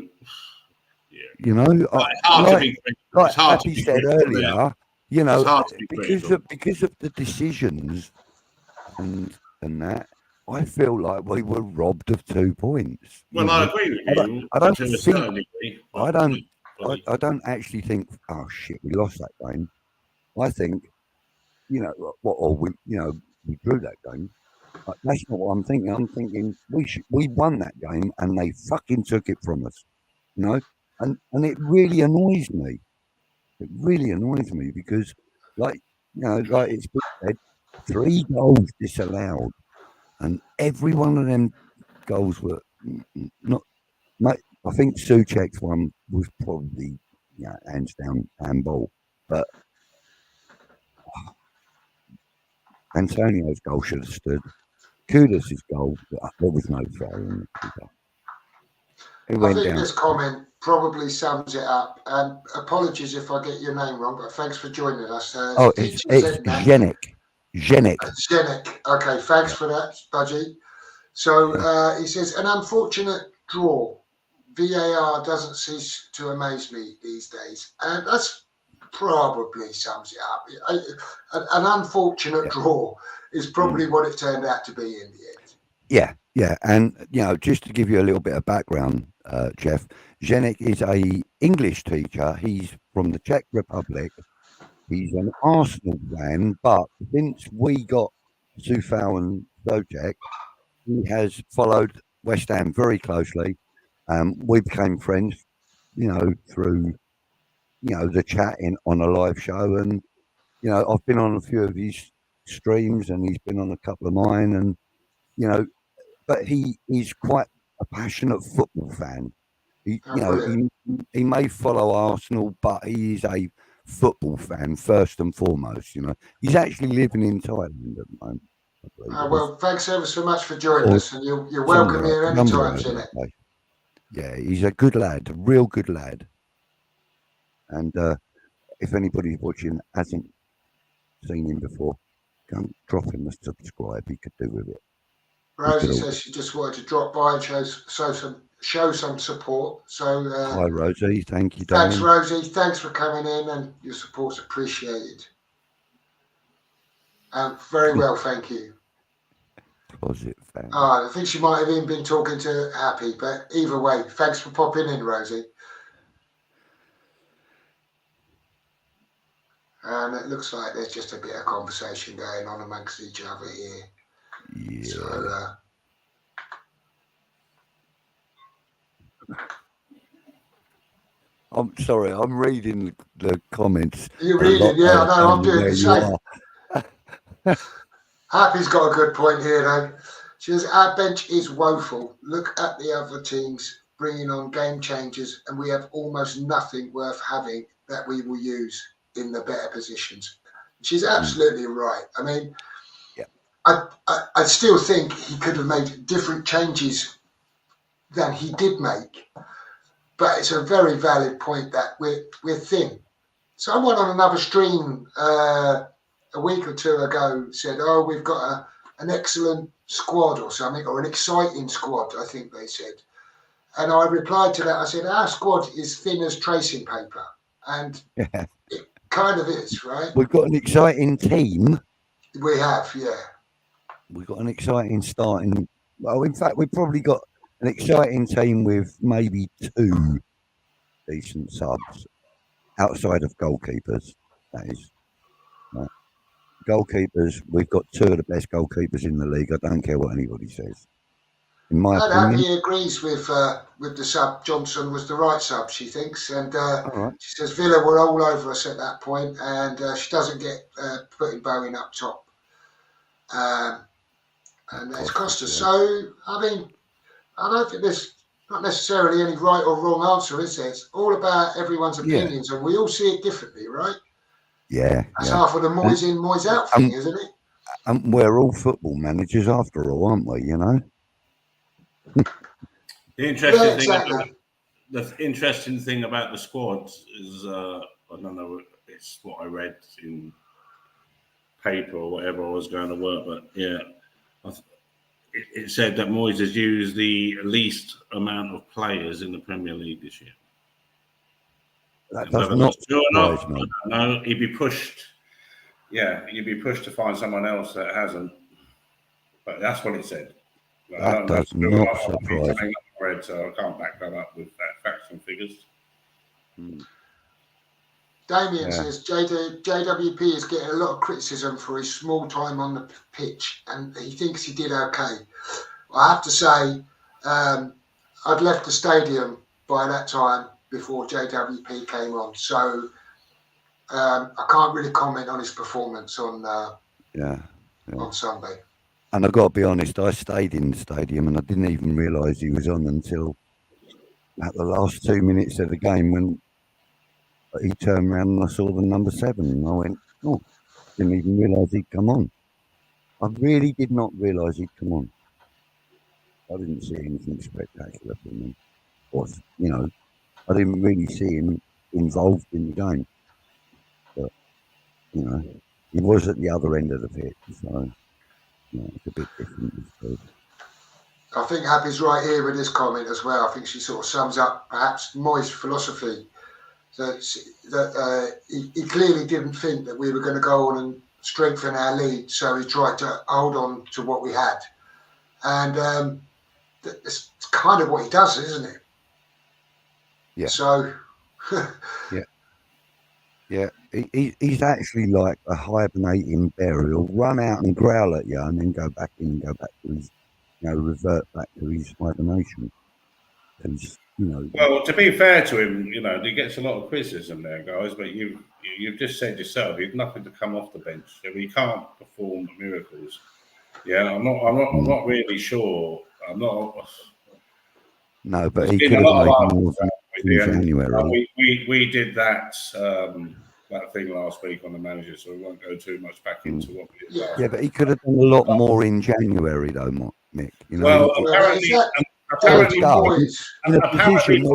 yeah, it's hard to be said earlier. Because of the decisions and that, I feel like we were robbed of 2 points. Well, I agree with you. I don't actually think, oh shit, we lost that game. I think, we drew that game. But that's not what I'm thinking. I'm thinking we won that game and they fucking took it from us. And it really annoys me. It really annoys me because, like it's been said, 3 goals disallowed, and every one of them goals were not. I think Souček's one was probably hands down handball, but Antonio's goal should have stood. Kudus' goal, there was no foul in it. I think this comment probably sums it up. Apologies if I get your name wrong, but thanks for joining us. It's Zdeněk. Zdeněk. Okay, thanks for that, Budgie. So he says, an unfortunate draw. VAR doesn't cease to amaze me these days. And that's probably sums it up. An unfortunate draw is probably what it turned out to be in the end. Yeah. And, just to give you a little bit of background, Jeff, Zdeněk is a English teacher. He's from the Czech Republic. He's an Arsenal fan, but since we got Coufal and Souček, he has followed West Ham very closely. We became friends, through, the chatting on a live show. And, I've been on a few of his streams and he's been on a couple of mine. And, but he is quite a passionate football fan. He may follow Arsenal, but he is a football fan first and foremost. He's actually living in Thailand at the moment. Well, thanks ever so much for joining us, and you're welcome here anytime, Zdeněk. Yeah, he's a good lad, a real good lad. And if anybody watching hasn't seen him before, go and drop him a subscribe. He could do with it. Rosie says she just wanted to drop by and show some support. So hi, Rosie. Thank you, thanks, darling. Rosie. Thanks for coming in, and your support's appreciated. Very well, thank you. Closet fan. I think she might have even been talking to Happy, but either way, thanks for popping in, Rosie. And it looks like there's just a bit of conversation going on amongst each other here. Yeah. So, I'm sorry, I'm reading the comments. You're reading, yeah, I know, I'm doing the same. Happy's got a good point here, though. She says, our bench is woeful. Look at the other teams bringing on game changers, and we have almost nothing worth having that we will use in the better positions. She's absolutely right. I mean, I still think he could have made different changes than he did make, but it's a very valid point that we're thin. Someone on another stream a week or two ago said, "Oh, we've got an excellent squad or something, or an exciting squad," I think they said. And I replied to that. I said, our squad is thin as tracing paper. And Yeah. it kind of is, right? We've got an exciting team. We have, yeah. We've got an exciting starting. Well, in fact, we've probably got an exciting team with maybe 2 decent subs outside of goalkeepers. That is. Right. Goalkeepers, we've got 2 of the best goalkeepers in the league. I don't care what anybody says. In my And opinion. Happy agrees with the sub. Johnson was the right sub, she thinks. And Right. she says Villa were all over us at that point, and she doesn't get putting Bowen up top. And it's cost us. So, I mean, I don't think there's not necessarily any right or wrong answer, is there? It's all about everyone's opinions, and we all see it differently, right? Yeah. That's half of the Moyes in, Moyes out thing, isn't it? And we're all football managers after all, aren't we? You know. The interesting exactly. the interesting thing about the squad is I don't know, it's what I read in paper or whatever I was going to work, but yeah, it said that Moyes has used the least amount of players in the Premier League this year. That does not surprise me. I don't know. He'd be pushed. Yeah, you'd be pushed to find someone else that hasn't. But that's what it said. That does not surprise me. So I can't back that up with facts and figures. Damien says JWP is getting a lot of criticism for his small time on the pitch, and he thinks he did okay. I have to say, I'd left the stadium by that time before JWP came on, so I can't really comment on his performance on Sunday. And I've got to be honest, I stayed in the stadium and I didn't even realise he was on until at the last 2 minutes of the game when he turned around and I saw the number 7 and I went, oh, didn't even realise he'd come on. I really did not realise he'd come on. I didn't see anything spectacular from him. I didn't really see him involved in the game. But, he was at the other end of the pitch, so it's a bit different. I think Happy's right here with this comment as well. I think she sort of sums up perhaps Moyes' philosophy that he clearly didn't think that we were going to go on and strengthen our lead, so he tried to hold on to what we had. And it's kind of what he does, isn't it? Yeah. So... Yeah, he's actually like a hibernating bear. He'll run out and growl at you and then go back in and go back to his, revert back to his hibernation. Well, to be fair to him, he gets a lot of criticism there, guys, but you've just said yourself, you've nothing to come off the bench. So he can't perform miracles. Yeah, I'm not really sure. I'm not. No, but he could have made more in January. We did that thing last week on the manager, so we won't go too much back into what we did last. Yeah, but he could have done a lot more in January, though, Mick. Well, apparently,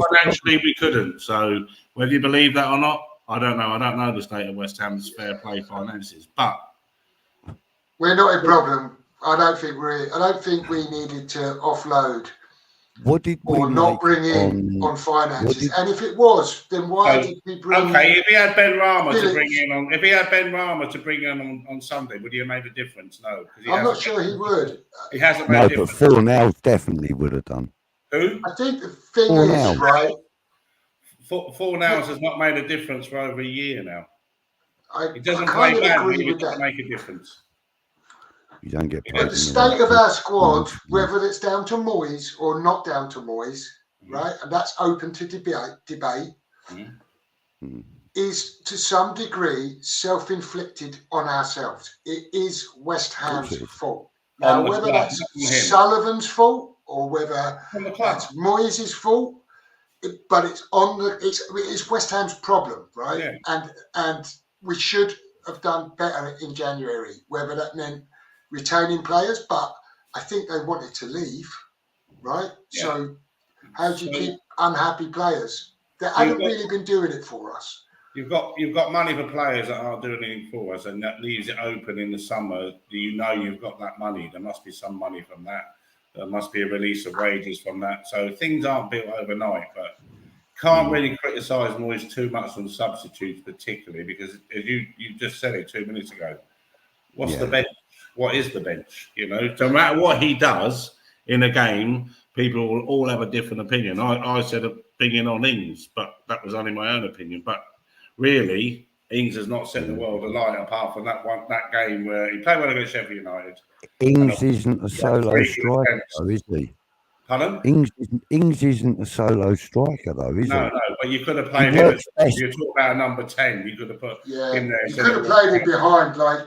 financially we couldn't. So whether you believe that or not, I don't know. I don't know the state of West Ham's fair play finances, but we're not a problem. I don't think we needed to offload. What did we not bring in on finances? And if it was, then why did we bring? Okay, if he had Ben Rama to bring in on Sunday, would he have made a difference? No, I'm not sure he would. He hasn't made a difference. But Fornell definitely would have done. Who? I think the thing is, right? Fornell has not made a difference for over a year now. He doesn't play bad, but he doesn't make a difference. You don't get paid. But the state of our squad, whether it's down to Moyes or not down to Moyes, right, and that's open to debate, is to some degree self-inflicted on ourselves. It is West Ham's fault. Now, whether that's Sullivan's fault or whether that's Moyes' fault, but it's West Ham's problem, right? Yeah. And we should have done better in January, whether that meant retaining players, but I think they wanted to leave, right? Yeah. So how do you keep unhappy players? They haven't really been doing it for us. You've got money for players that aren't doing anything for us, and that leaves it open in the summer. You've got that money. There must be some money from that. There must be a release of wages from that. So things aren't built overnight, but can't really criticise Moyes too much on substitutes, particularly because as you just said it 2 minutes ago. What's the bench? What is the bench? You know, so no matter what he does in a game, people will all have a different opinion. I said opinion on Ings, but that was only my own opinion. But really, Ings has not set the world alight apart from that game where he played well against Sheffield United. Ings isn't a solo striker, though, is he? Pardon? Ings isn't a solo striker, though, is he? No, but you could have played him. If you talk about a number 10, you could have put him there. You could have played him behind like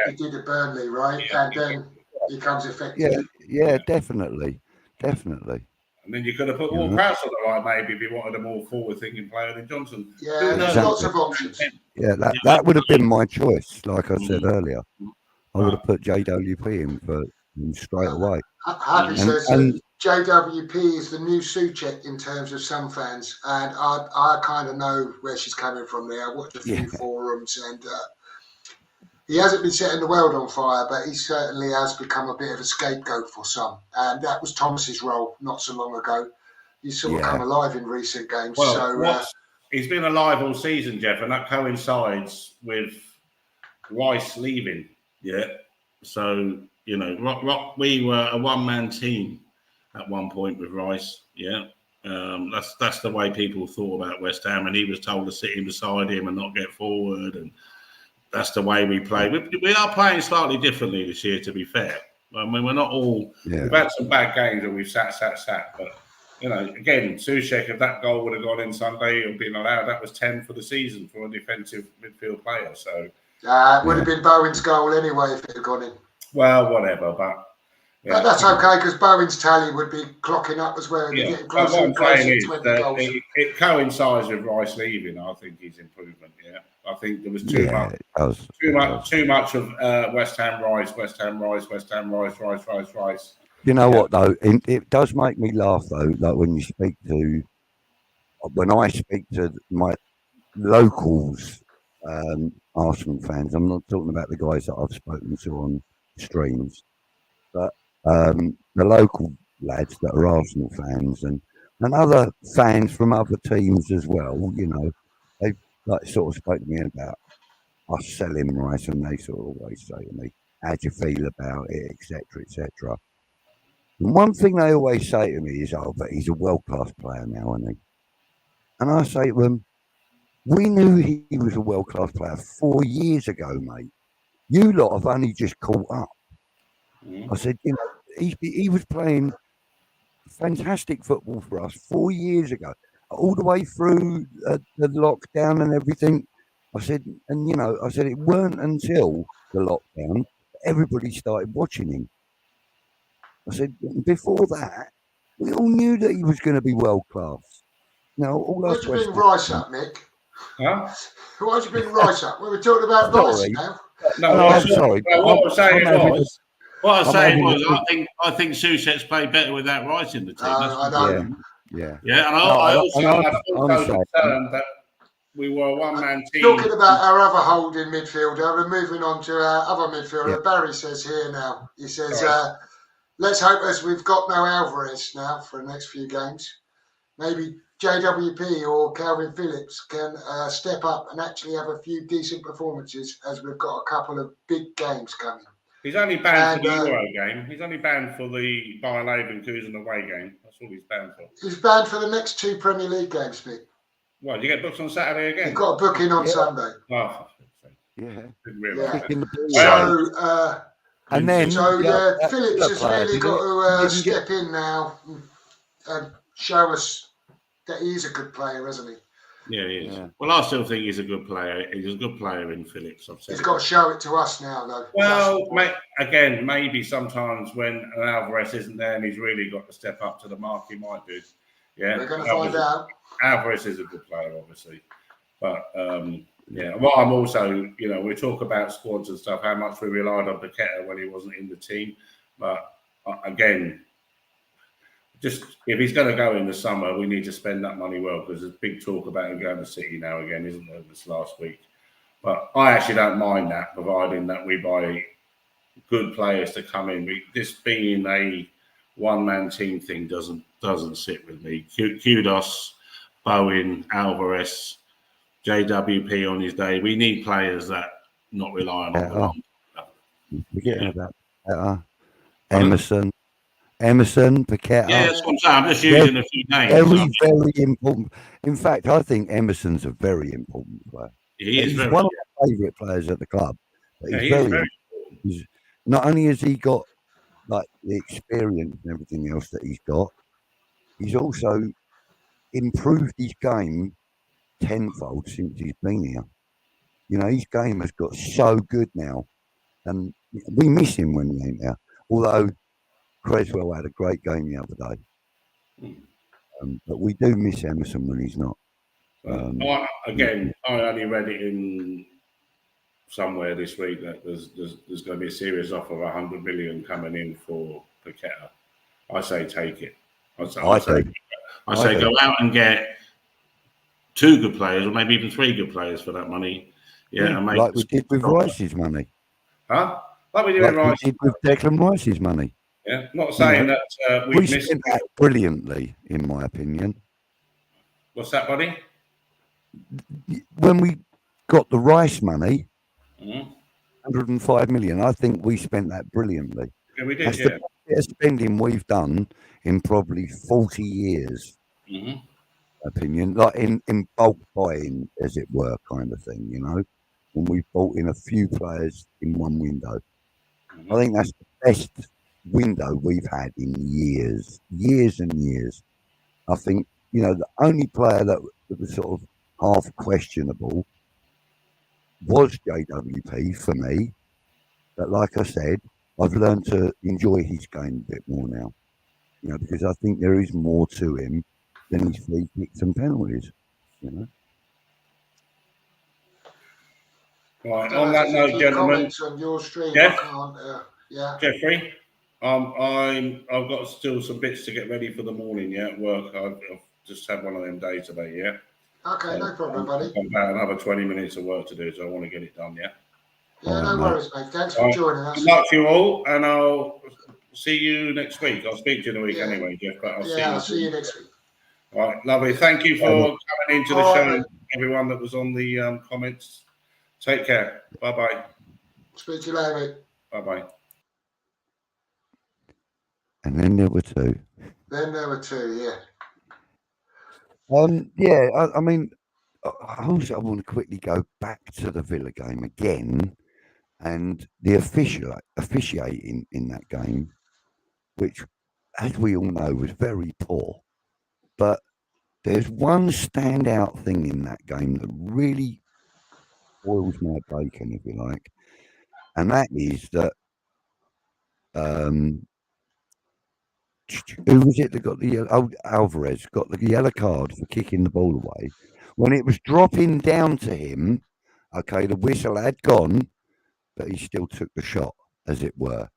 he did at Burnley, right? Yeah. And then he comes effective. Yeah, definitely. And then you could have put Ward-Prowse on the right, maybe, if you wanted a more forward-thinking player than Johnson. Yeah, there's lots of options. Yeah, that would have been my choice, like I said earlier. I would have put JWP in for him straight away. Happy says JWP is the new Souček in terms of some fans, and I kind of know where she's coming from there. I watched a few forums, and he hasn't been setting the world on fire, but he certainly has become a bit of a scapegoat for some, and that was Thomas's role not so long ago. He's sort of come alive in recent games. Well, he's been alive all season, Jeff, and that coincides with Rice leaving. Yeah, so you know, we were a one-man team at one point with Rice. Yeah, that's the way people thought about West Ham, and he was told to sit in beside him and not get forward, and that's the way we play. We are playing slightly differently this year, to be fair. I mean, we're not all. We've had some bad games and we've sat, but you know, again, Souček, if that goal would have gone in Sunday or been allowed, that was 10 for the season for a defensive midfield player. So. It would have been Bowen's goal anyway if it had gone in. Well, whatever, but that's okay because Bowen's tally would be clocking up as well. Yeah. Getting closer and closer to 20 goals. It coincides with Rice leaving. I think his improvement. Yeah, I think there was too much of West Ham Rice. You know what though? It does make me laugh though. Like when I speak to my locals. Arsenal fans. I'm not talking about the guys that I've spoken to on streams, but the local lads that are Arsenal fans and other fans from other teams as well. You know, they like sort of spoke to me about us selling Rice, and they sort of always say to me, "How do you feel about it, etc., etc." And one thing they always say to me is, "Oh, but he's a world-class player now, isn't he?" And I say to them, we knew he was a world-class player 4 years ago, mate. You lot have only just caught up. I said, you know, he was playing fantastic football for us 4 years ago, all the way through the lockdown and everything. I said, and you know, I said it weren't until the lockdown everybody started watching him. I said, before that, we all knew that he was going to be world-class. Now, all why do you bring Rice up, Mick? Huh? Why do you bring Rice up? We were talking about Rice now. No, I'm sorry. What I'm saying was, I think Souček's played better with that Rice in the team. I know. Yeah. And I also concerned that we were a one-man team. Talking about our other holding midfielder, we're moving on to our other midfielder. Yeah. Barry says here now, he says, let's hope as we've got no Alvarez now for the next few games, maybe JWP or Calvin Phillips can step up and actually have a few decent performances as we've got a couple of big games coming. He's only banned for the Euro game. He's only banned for the Bayer Leverkusen away game. That's all he's banned for. He's banned for the next 2 Premier League games, Mick. Well, you get booked on Saturday again? You've got a booking on Sunday. Oh, didn't realise. Phillips has really got to step in now and show us that he's a good player, isn't he? Yeah, he is. Yeah. Well, I still think he's a good player. He's a good player in Phillips. He's got to show it to us now, though. Well, maybe sometimes when an Alvarez isn't there and he's really got to step up to the mark, he might do. Yeah, we're going to find out. Alvarez is a good player, obviously. But, well, I'm also, you know, we talk about squads and stuff, how much we relied on Paqueta when he wasn't in the team. But, again, just if he's going to go in the summer, we need to spend that money well because there's big talk about him going to City now again, isn't there, this last week? But I actually don't mind that, providing that we buy good players to come in. This being a one-man team thing doesn't sit with me. Kudos, Bowen, Alvarez, JWP on his day. We need players that not relying on the long. Forgetting about Emerson, Paqueta. Yeah, that's what I'm saying. I'm just using a few names. Very important. In fact, I think Emerson's a very important player. He's one of my favourite players at the club. But he's very important. Not only has he got like the experience and everything else that he's got, he's also improved his game tenfold since he's been here. You know, his game has got so good now, and we miss him when he ain't there. Although Creswell had a great game the other day, but we do miss Emerson when he's not. I only read it in somewhere this week that there's going to be a serious offer of 100 million coming in for Paqueta. I say take it. I say go out and get 2 good players, or maybe even 3 good players for that money. Yeah, and like we did with Rice's money. Huh? Like we did with Declan Rice's money. Yeah, not saying that we spent that brilliantly, in my opinion. What's that, buddy? When we got the Rice money, 105 million, I think we spent that brilliantly. Yeah, we did. That's the best spending we've done in probably 40 years. Opinion, like in bulk buying, as it were, kind of thing. You know, when we bought in a few players in one window. I think that's the best window we've had in years and years. I think, you know, the only player that was sort of half questionable was JWP for me. But like I said, I've learned to enjoy his game a bit more now. You know, because I think there is more to him than his free kicks and penalties. You know. Right. On that note, gentlemen. On your stream, Jeff? Yeah. Jeffrey, I've got still some bits to get ready for the morning. Yeah, at work. I've just had one of them days today. Yeah. Okay, no problem, buddy. I've got another 20 minutes of work to do, so I want to get it done. Yeah. Yeah, no worries, mate. Thanks for joining us. Good luck to you all, and I'll see you next week. I'll speak to you in a week anyway, Jeff. But I'll see you next week. All right, lovely. Thank you for coming into the show, everyone that was on the comments. Take care. Bye-bye. Speak to you later, mate. Bye-bye. And then there were 2. Yeah. I mean, also I want to quickly go back to the Villa game again, and the officiating in that game, which, as we all know, was very poor. But there's one standout thing in that game that really boils my bacon, if you like, and that is that who was it that got the Alvarez got the yellow card for kicking the ball away when it was dropping down to him. Okay, the whistle had gone, but he still took the shot, as it were.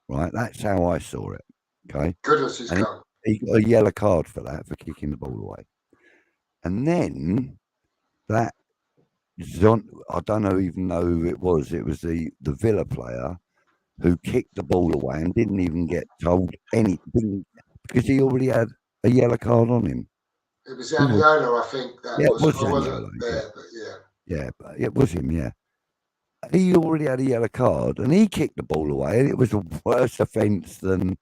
Right, that's how I saw it. Okay, goodness, he's gone. He got a yellow card for that, for kicking the ball away. And then that I don't even know who it was. It was the Villa player who kicked the ball away and didn't even get told anything because he already had a yellow card on him. It was Zaniolo, I think. It was Zaniolo. But it was him, yeah. He already had a yellow card and he kicked the ball away, and it was a worse offence than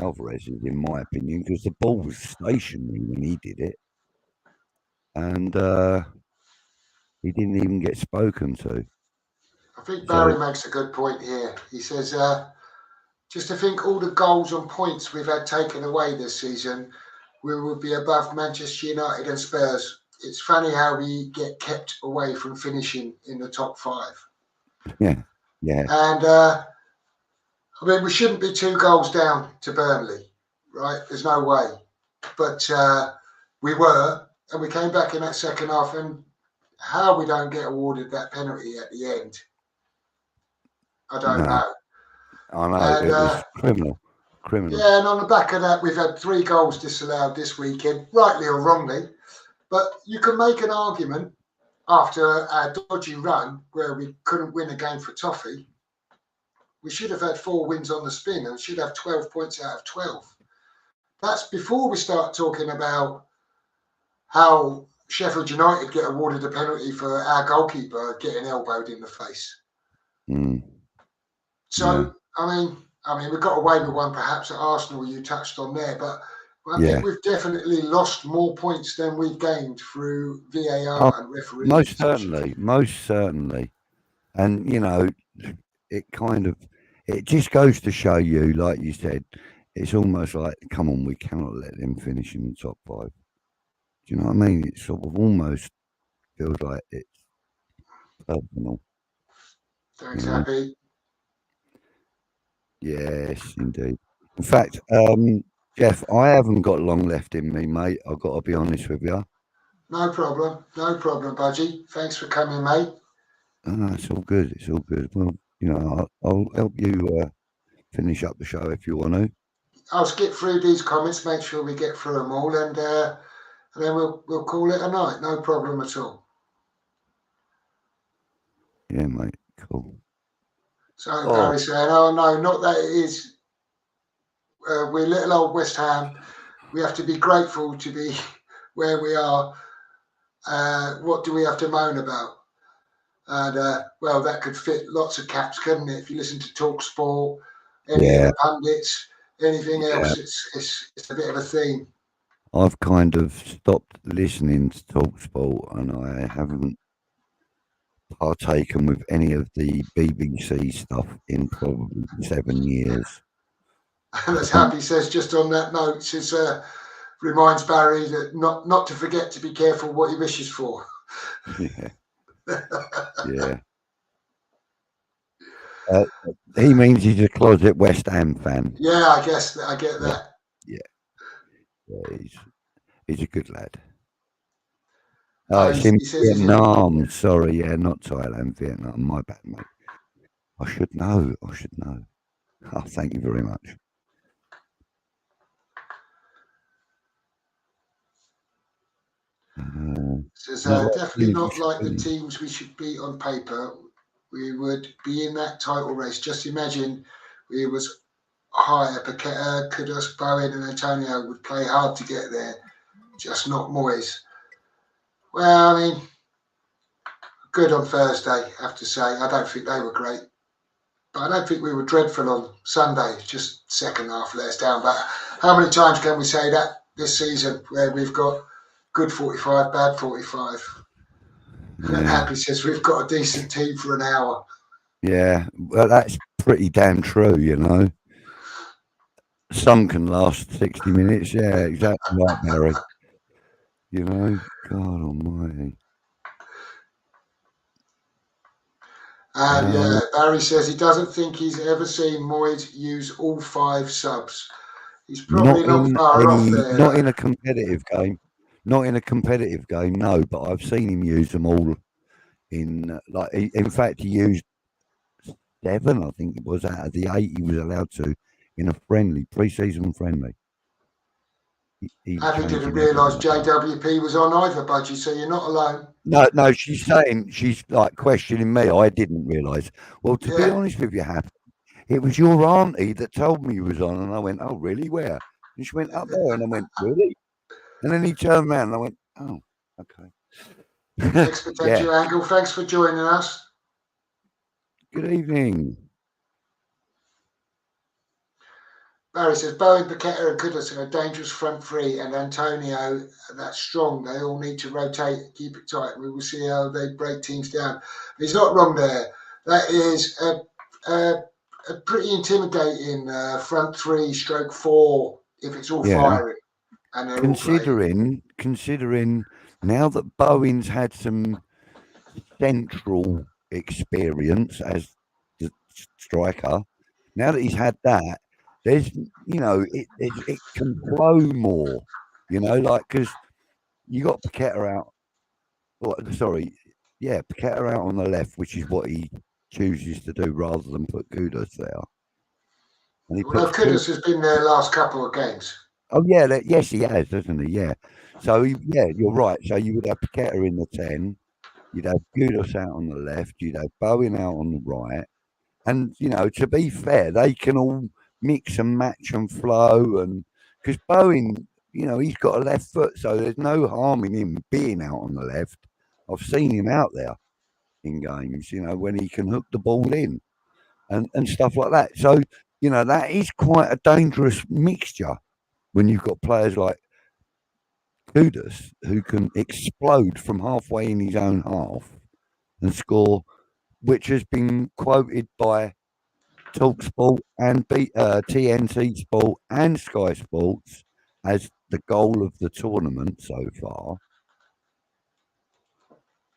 Alvarez's, in my opinion, because the ball was stationary when he did it. And he didn't even get spoken to. I think Barry makes a good point here. He says, just to think all the goals and points we've had taken away this season, we would be above Manchester United and Spurs. It's funny how we get kept away from finishing in the top 5. Yeah. And, I mean, we shouldn't be 2 goals down to Burnley, right? There's no way. But we were, and we came back in that second half, and how we don't get awarded that penalty at the end, I don't know. I know, and, it was criminal. Yeah, and on the back of that, we've had 3 goals disallowed this weekend, rightly or wrongly. But you can make an argument after a dodgy run where we couldn't win a game for toffee. we should have had 4 wins on the spin and should have 12 points out of 12. That's before we start talking about how Sheffield United get awarded a penalty for our goalkeeper getting elbowed in the face. So, yeah. I mean, we got away with one perhaps at Arsenal you touched on there, but I think we've definitely lost more points than we've gained through VAR and refereeing. Most certainly. And, you know, it just goes to show you, like you said, it's almost like, come on, we cannot let them finish in the top 5. Do you know what I mean? It sort of almost feels like it's personal. Thanks, Happy. Yes, indeed. In fact, Jeff, I haven't got long left in me, mate. I've got to be honest with you. No problem, Budgie. Thanks for coming, mate. It's all good. It's all good. Well, you know, I'll help you finish up the show if you want to. I'll skip through these comments, make sure we get through them all, and then we'll call it a night. No problem at all. Yeah, mate. Cool. So Barry saying, "Oh no, not that it is. We're little old West Ham. We have to be grateful to be where we are. What do we have to moan about?" And well, that could fit lots of caps, couldn't it? If you listen to Talk Sport, any of the pundits, anything else, it's a bit of a theme. I've kind of stopped listening to Talk Sport, and I haven't partaken with any of the BBC stuff in probably 7 years. And as Happy says, just on that note, says reminds Barry that not to forget to be careful what he wishes for. Yeah. He means he's a closet West Ham fan. Yeah, I get that. Yeah, he's a good lad. Oh, it's in Vietnam. Sorry, not Thailand, Vietnam. My bad, mate. I should know. Oh, thank you very much. Says definitely not like the teams we should beat on paper. We would be in that title race. Just imagine we was higher. Paqueta, Kudus, Bowen, and Antonio would play hard to get there. Just not Moyes. Well, I mean, good on Thursday, I have to say. I don't think they were great. But I don't think we were dreadful on Sunday. Just second half let us down. But how many times can we say that this season where we've got good 45, bad 45? Yeah. Happy says we've got a decent team for an hour. Yeah, well, that's pretty damn true, you know. Some can last 60 minutes. Yeah, exactly right, Barry. You know, God almighty. And Barry says he doesn't think he's ever seen Moyes use all 5 subs. He's probably not far off there. Not in a competitive game. Not in a competitive game, no. But I've seen him use them all. In fact, he used 7, I think it was, out of the 8 he was allowed to in a pre-season friendly. Happy didn't realise JWP was on either, Budgie, so you're not alone. No, she's saying, she's like questioning me. I didn't realise. Well, to be honest with you, Happy, it was your auntie that told me he was on, and I went, "Oh, really? Where?" And she went, "Up there," and I went, "Really?" And then he turned around, and I went, "Oh, okay." Next potential angle. Thanks for joining us. Good evening. Barry says Bowen, Paqueta, and Kudus are a dangerous front three, and Antonio, that's strong. They all need to rotate, keep it tight. We will see how they break teams down. He's not wrong there. That is a pretty intimidating front 3/4 if it's all firing. And considering now that Bowen's had some central experience as the striker, now that he's had that, there's, you know, it can flow more, you know, like, because you got Paqueta out. Paqueta out on the left, which is what he chooses to do rather than put Kudus there. And Kudus has been there last couple of games. Oh yeah, yes he has, doesn't he? Yeah. So you're right. So you would have Paqueta in the 10, you'd have Kudus out on the left, you'd have Bowen out on the right, And to be fair, they can all mix and match and flow, and because Bowen, he's got a left foot, so there's no harm in him being out on the left. I've seen him out there in games, when he can hook the ball in and stuff like that. So, that is quite a dangerous mixture when you've got players like Kudus who can explode from halfway in his own half and score, which has been quoted by TalkSport and TNT Sport and Sky Sports as the goal of the tournament so far.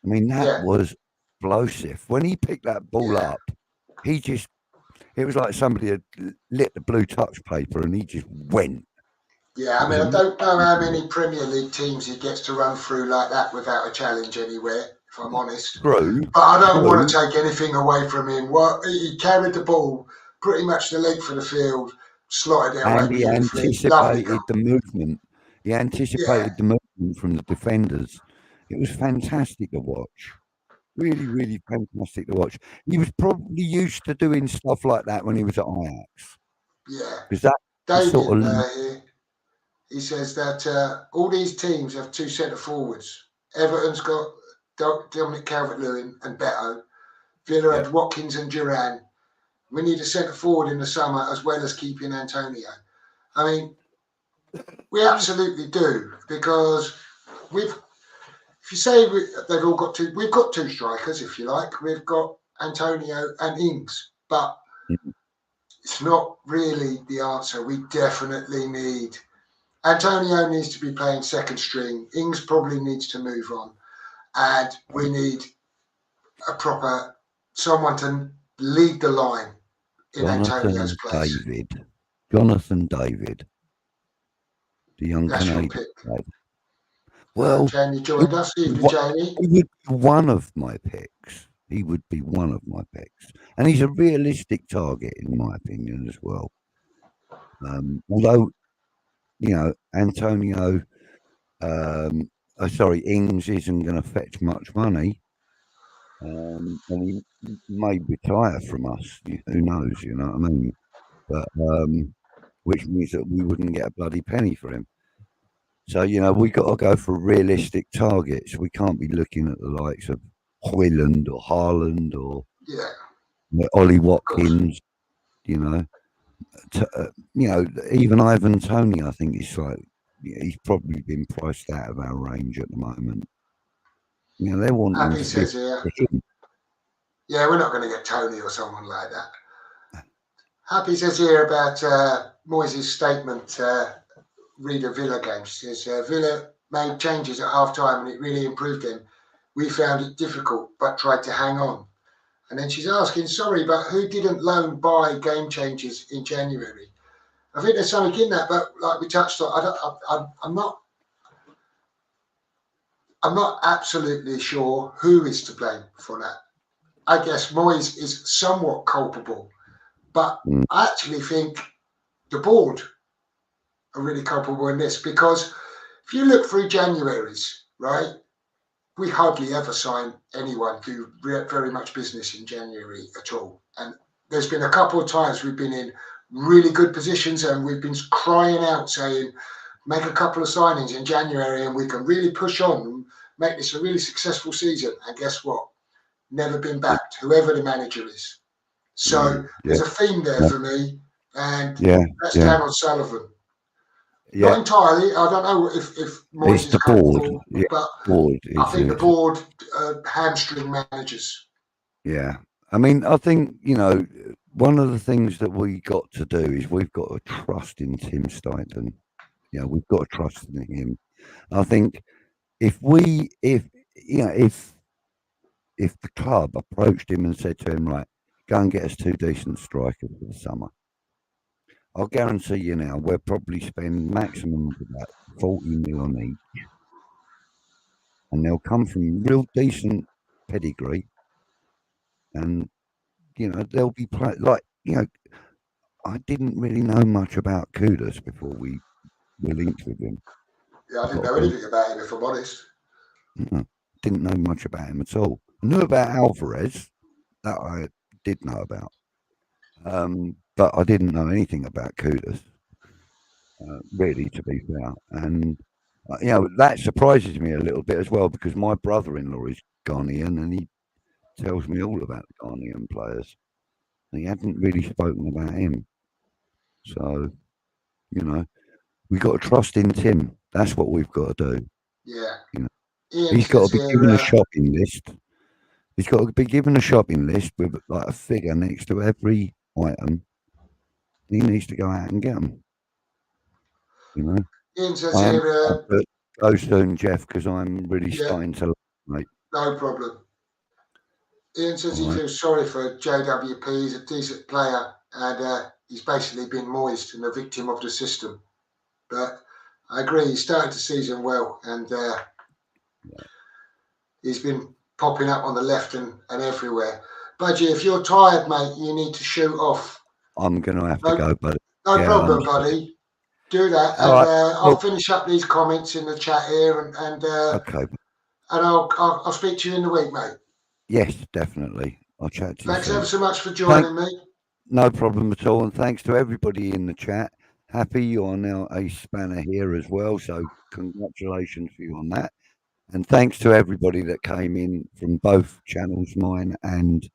I mean, that was explosive. When he picked that ball up, it was like somebody had lit the blue touch paper and he just went. Yeah, I mean, I don't know how many Premier League teams he gets to run through like that without a challenge anywhere, if I'm honest. True. But I don't want to take anything away from him. He carried the ball pretty much the length of the field, slotted it away. And he anticipated the movement. He anticipated the movement from the defenders. It was fantastic to watch. Really, really fantastic to watch. He was probably used to doing stuff like that when he was at Ajax. Yeah. Because that David, he says that all these teams have two centre forwards. Everton's got Dominic Calvert-Lewin and Beto. Villa had Watkins and Duran. We need a centre forward in the summer as well as keeping Antonio. I mean, we absolutely do, because if you say they've all got we've got two strikers, if you like. We've got Antonio and Ings, but it's not really the answer. We definitely need Antonio needs to be playing second string. Ings probably needs to move on, and we need a proper someone to lead the line in Antonio's place. Jonathan David, the young Canadian. Well, Jamie joined us. Evening, Jamie. He would be one of my picks. And he's a realistic target, in my opinion, as well. Although, Antonio, Ings isn't going to fetch much money. And he may retire from us. Who knows? You know what I mean? But which means that we wouldn't get a bloody penny for him. So, we got to go for realistic targets. We can't be looking at the likes of Hoyland or Haaland or Ollie Watkins, even Ivan Toney, I think he's probably been priced out of our range at the moment. They're wanting Happy says here. Yeah, we're not going to get Toney or someone like that. Happy says here about Moyes' statement, reader Villa games. Says Villa made changes at half time and it really improved them. We found it difficult but tried to hang on. And then she's asking, sorry, but who didn't loan buy game changes in January? I think there's something in that, but like we touched on, I'm not absolutely sure who is to blame for that. I guess Moyes is somewhat culpable, but I actually think the board are really culpable in this, because if you look through January's, right, we hardly ever sign anyone who very much business in January at all. And there's been a couple of times we've been in really good positions and we've been crying out saying, make a couple of signings in January and we can really push on and make this a really successful season. And guess what? Never been backed, whoever the manager is. So there's a theme there for me, and that's down on Sullivan. Not entirely. I don't know if Moyes is culpable, but I think the board hamstring managers. Yeah. I mean, I think, one of the things that we got to do is we've got to trust in Tim Steidten. We've got to trust in him. I think if the club approached him and said to him, right, go and get us two decent strikers for the summer, I'll guarantee you now, we'll probably spend maximum of about 40 mil on each. And they'll come from real decent pedigree. And, they'll be I didn't really know much about Kudus before we were linked with him. Yeah, I didn't know anything about him, if I'm honest. Didn't know much about him at all. I knew about Alvarez, that I did know about. But I didn't know anything about Kudos, really, to be fair. And that surprises me a little bit as well, because my brother-in-law is Ghanaian, and he tells me all about the Ghanaian players. He hadn't really spoken about him, so we got to trust in Tim. That's what we've got to do. Yeah. You know, Ian he's got to says be here, given a shopping list. He's got to be given a shopping list with like a figure next to every item. He needs to go out and get them. Ian says I am. here, But go soon, Jeff, because I'm really yeah, starting to, mate. no problem. Ian says he All right. feels sorry for JWP. He's a decent player, and he's basically been moist and a victim of the system. But I agree, he started the season well, and he's been popping up on the left and everywhere. Budgie, if you're tired, mate, you need to shoot off. I'm going to have to go, buddy. No Yeah, problem, buddy. Do that, All and right. I'll finish up these comments in the chat here, and Okay. and I'll speak to you in the week, mate. Yes, definitely. I'll chat to you Thanks soon. ever so much for joining me. No problem at all. And thanks to everybody in the chat. Happy you are now a spanner here as well. So congratulations for you on that. And thanks to everybody that came in from both channels, mine and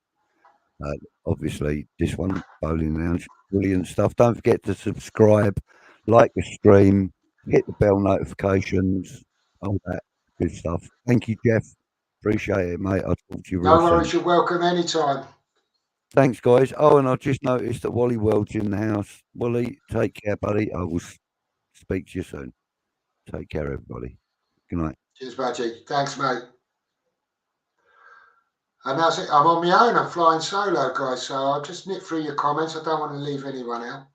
obviously this one, Bowling Lounge. Brilliant stuff. Don't forget to subscribe, like the stream, hit the bell notifications, all that good stuff. Thank you, Jeff. Appreciate it, mate. I'll talk to you real No worries, soon. you're welcome anytime. Thanks, guys. Oh, and I just noticed that Wally World's in the house. Wally, take care, buddy. I will speak to you soon. Take care, everybody. Good night. Cheers, Budgie. Thanks, mate. And that's it. I'm on my own. I'm flying solo, guys. So I'll just nip through your comments. I don't want to leave anyone out.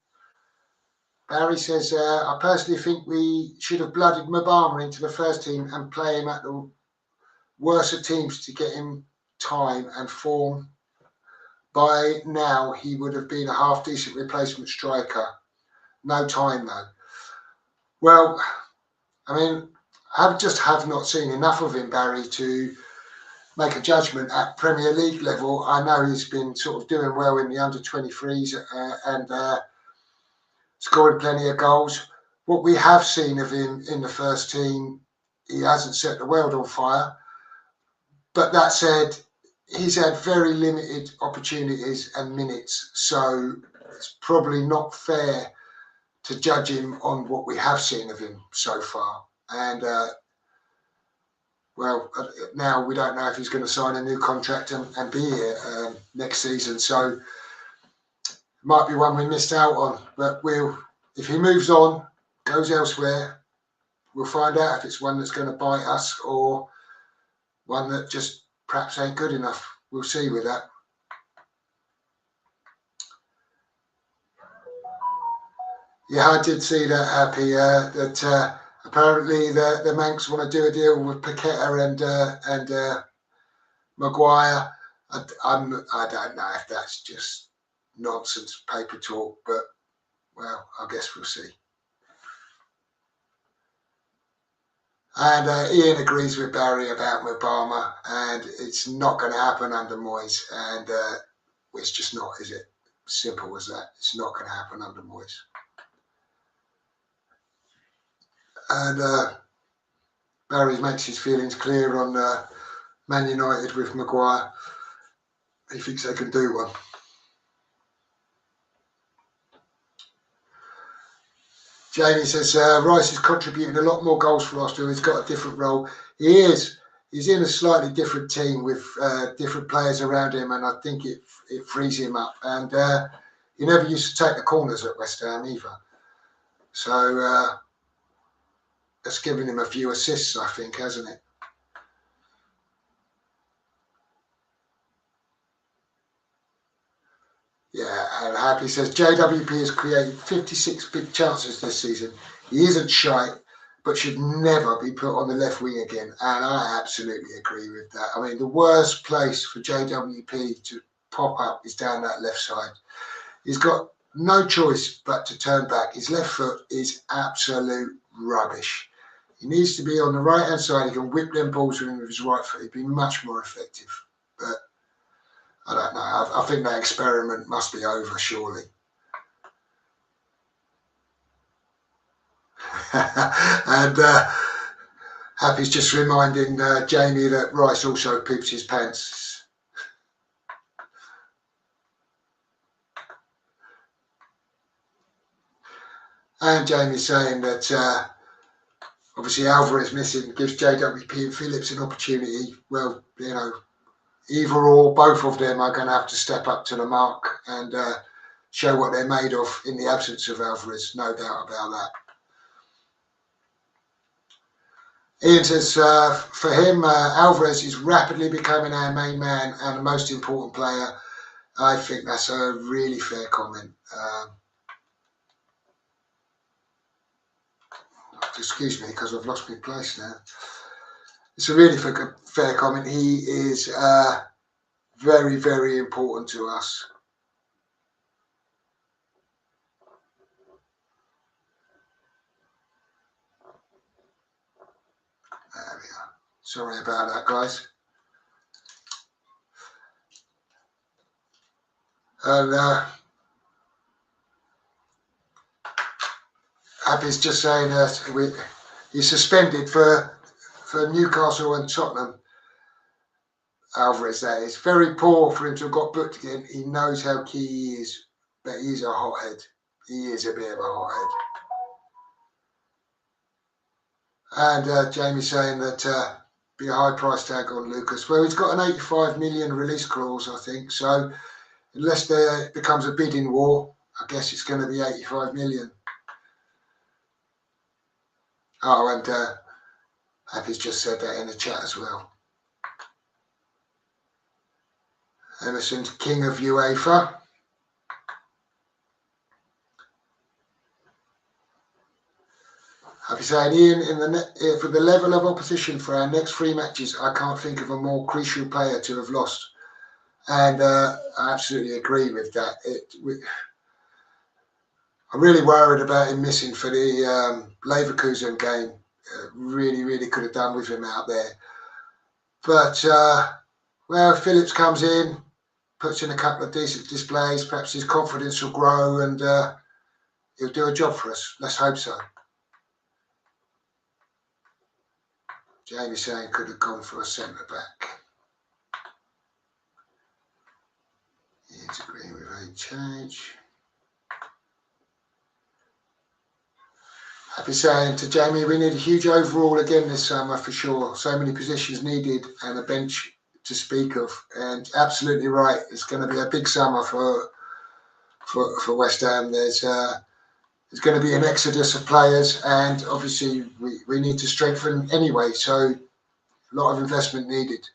Barry says, I personally think we should have blooded Mabama into the first team and play him at the worse of teams to get him time and form. By now, he would have been a half-decent replacement striker. No time, though. Well, I mean, I just have not seen enough of him, Barry, to make a judgment at Premier League level. I know he's been sort of doing well in the under-23s and scoring plenty of goals. What we have seen of him in the first team, he hasn't set the world on fire. But that said, he's had very limited opportunities and minutes, so it's probably not fair to judge him on what we have seen of him so far. And now we don't know if he's going to sign a new contract and be here next season. So it might be one we missed out on. But if he moves on, goes elsewhere, we'll find out if it's one that's going to bite us or one that just perhaps ain't good enough. We'll see with that. Yeah, I did see that, Happy, that apparently the Manx want to do a deal with Paqueta and Maguire. I don't know if that's just nonsense paper talk, but, well, I guess we'll see. And Ian agrees with Barry about Mabama, and it's not going to happen under Moyes. And it's just not, is it? Simple as that. It's not going to happen under Moyes. And Barry makes his feelings clear on Man United with Maguire. He thinks they can do one. Jamie says, Rice is contributing a lot more goals for Arsenal. He's got a different role. He is. He's in a slightly different team with different players around him, and I think it frees him up. And he never used to take the corners at West Ham either. So that's given him a few assists, I think, hasn't it? Yeah, and Happy says JWP has created 56 big chances this season. He isn't shy, but should never be put on the left wing again. And I absolutely agree with that. I mean, the worst place for JWP to pop up is down that left side. He's got no choice but to turn back. His left foot is absolute rubbish. He needs to be on the right-hand side. He can whip them balls with his right foot. He'd be much more effective. But I don't know. I think that experiment must be over, surely. And Happy's just reminding Jamie that Rice also poops his pants. And Jamie's saying that obviously Alvarez missing gives JWP and Phillips an opportunity. Well, you know, either or, both of them are going to have to step up to the mark and show what they're made of in the absence of Alvarez, no doubt about that. Ian says, for him, Alvarez is rapidly becoming our main man and the most important player. I think that's a really fair comment. Excuse me, because I've lost my place now. It's a really fair comment. He is very, very important to us. There we are. Sorry about that, guys. And Happy's just saying that he's suspended for Newcastle and Tottenham. Alvarez, that is. Very poor for him to have got booked again. He knows how key he is, but he's a hothead. He is a bit of a hothead. And Jamie saying that be a high price tag on Lucas. Well, he's got an 85 million release clause, I think. So unless there becomes a bidding war, I guess it's going to be 85 million. Oh, and Happy's just said that in the chat as well. Emerson's king of UEFA. Happy saying, Ian, for the level of opposition for our next 3 matches, I can't think of a more crucial player to have lost. And I absolutely agree with that. I'm really worried about him missing for the Leverkusen game. Really, really could have done with him out there. But, well, Phillips comes in, puts in a couple of decent displays. Perhaps his confidence will grow and he'll do a job for us. Let's hope so. Jamie saying could have gone for a centre back. He's agreeing with a change. Happy saying to Jamie, we need a huge overhaul again this summer for sure. So many positions needed and a bench to speak of. And absolutely right. It's going to be a big summer for West Ham. There's going to be an exodus of players, and obviously we need to strengthen anyway. So a lot of investment needed.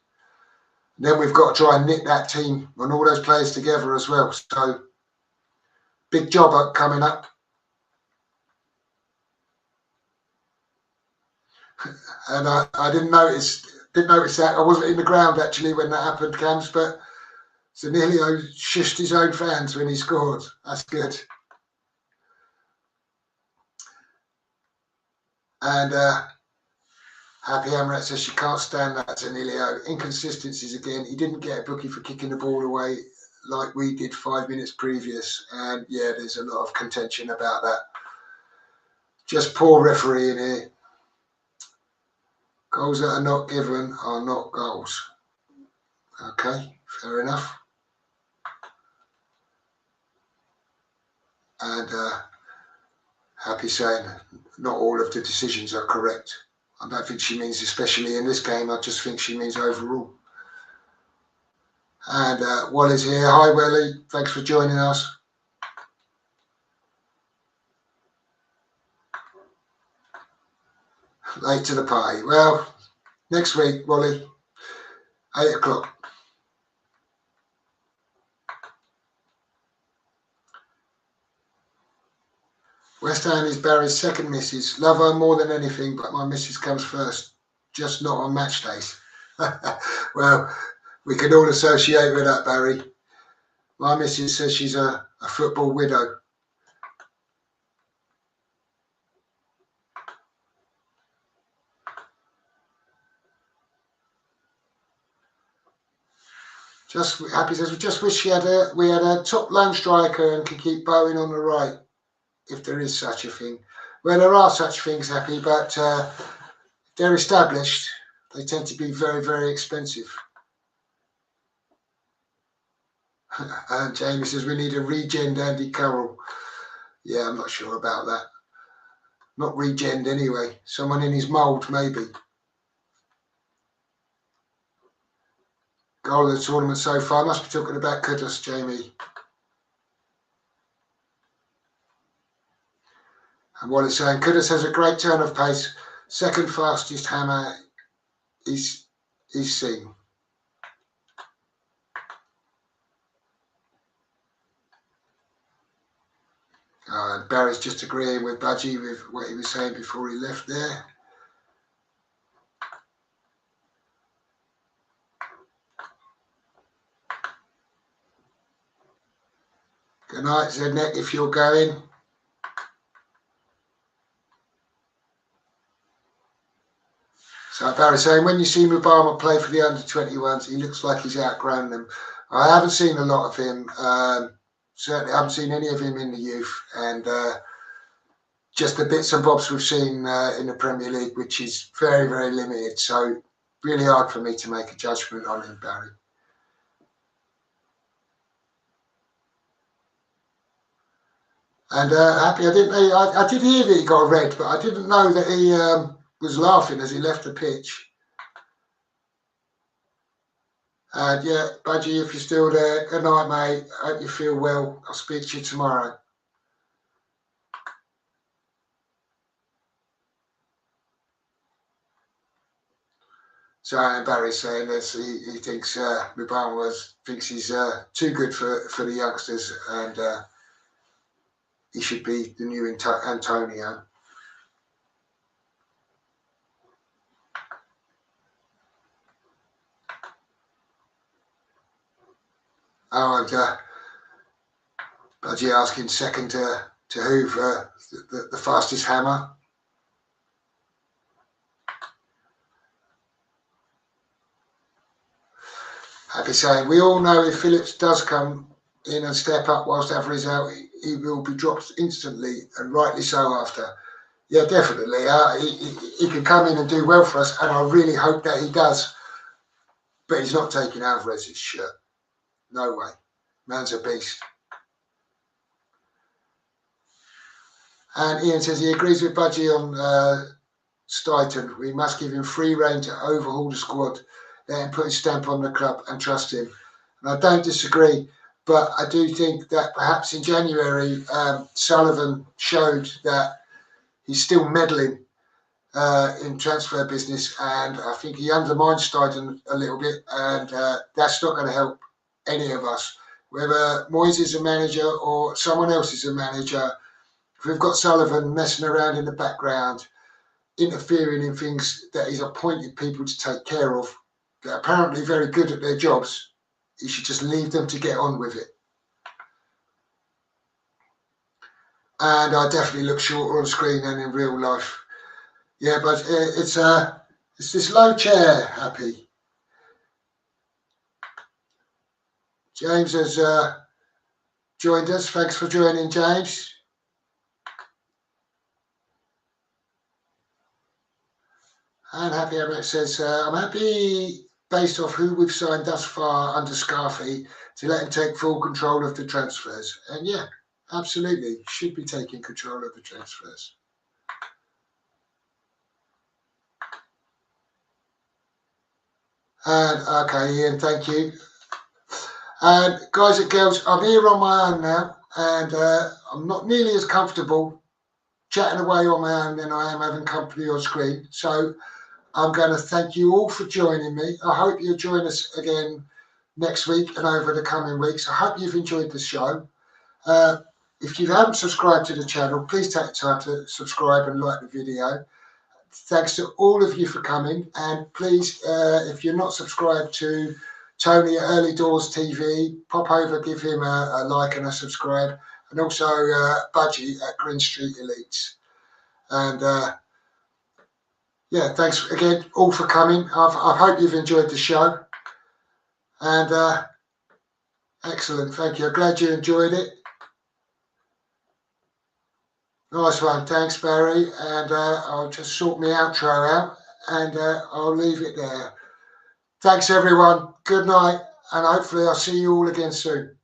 And then we've got to try and knit that team and all those players together as well. So big job coming up. And I didn't notice that. I wasn't in the ground actually when that happened, Cams, but Zanilio shushed his own fans when he scored. That's good. And Happy Hamlet says she can't stand that Zanilio. Inconsistencies again. He didn't get a bookie for kicking the ball away like we did 5 minutes previous. And yeah, there's a lot of contention about that. Just poor refereeing here. Goals that are not given are not goals. Okay, fair enough. And Happy saying not all of the decisions are correct. I don't think she means especially in this game. I just think she means overall. And Wally's here. Hi, Wally. Thanks for joining us. Late to the party. Well, next week, Wally, 8 o'clock. West Ham is Barry's second missus. Love her more than anything, but my missus comes first. Just not on match days. Well, we can all associate with that, Barry. My missus says she's a football widow. Just Happy says, we just wish we had a top lone striker and could keep Bowen on the right, if there is such a thing. Well, there are such things, Happy, but if they're established, they tend to be very, very expensive. And Jamie says, we need a regen Andy Carroll. Yeah, I'm not sure about that. Not regen anyway. Someone in his mould, maybe. Goal of the tournament so far. Must be talking about Kudus, Jamie. And what it's saying, Kudus has a great turn of pace. Second fastest hammer he's seen. Barry's just agreeing with Budgie with what he was saying before he left there. Good night, Zednek, if you're going. So Barry's saying, when you see Mubama play for the under-21s, he looks like he's outgrown them. I haven't seen a lot of him. Certainly haven't seen any of him in the youth. And just the bits and bobs we've seen in the Premier League, which is very, very limited. So really hard for me to make a judgment on him, Barry. And Happy, I didn't know. I did hear that he got a red, but I didn't know that he was laughing as he left the pitch. And yeah, Budgie, if you're still there, good night, mate. Hope you feel well. I'll speak to you tomorrow. So Barry's saying this. He thinks Mubama thinks he's too good for the youngsters, and he should be the new Antonio. Oh, and Budgie asking second to who for the fastest hammer. Happy saying, we all know if Phillips does come in and step up whilst Avery is out, he will be dropped instantly, and rightly so after. Yeah, definitely. He can come in and do well for us, and I really hope that he does. But he's not taking Alvarez's shirt. No way. Man's a beast. And Ian says he agrees with Budgie on Stuyton. We must give him free rein to overhaul the squad, let him put his stamp on the club and trust him. And I don't disagree, but I do think that perhaps in January, Sullivan showed that he's still meddling in transfer business, and I think he undermined Stuyton a little bit, and that's not going to help any of us. Whether Moyes is a manager or someone else is a manager, if we've got Sullivan messing around in the background, interfering in things that he's appointed people to take care of, that are apparently very good at their jobs, he should just leave them to get on with it. And I definitely look shorter on screen than in real life. Yeah, but it's this low chair, Happy. James has joined us. Thanks for joining, James. And Happy Emmet says, I'm happy based off who we've signed thus far under Scarfy to let him take full control of the transfers. And yeah, absolutely, should be taking control of the transfers. And okay, Ian, thank you. And guys and girls, I'm here on my own now, and I'm not nearly as comfortable chatting away on my own than I am having company on screen. So I'm going to thank you all for joining me. I hope you'll join us again next week and over the coming weeks. I hope you've enjoyed the show. If you haven't subscribed to the channel, please take the time to subscribe and like the video. Thanks to all of you for coming. And please, if you're not subscribed to Tony at Early Doors TV, pop over, give him a like and a subscribe. And also Budgie at Green Street Elites. And yeah, thanks again all for coming. I hope you've enjoyed the show. And Excellent, thank you. Glad you enjoyed it. Nice one, thanks Barry. And I'll just sort my outro out and I'll leave it there. Thanks everyone, good night, and hopefully I'll see you all again soon.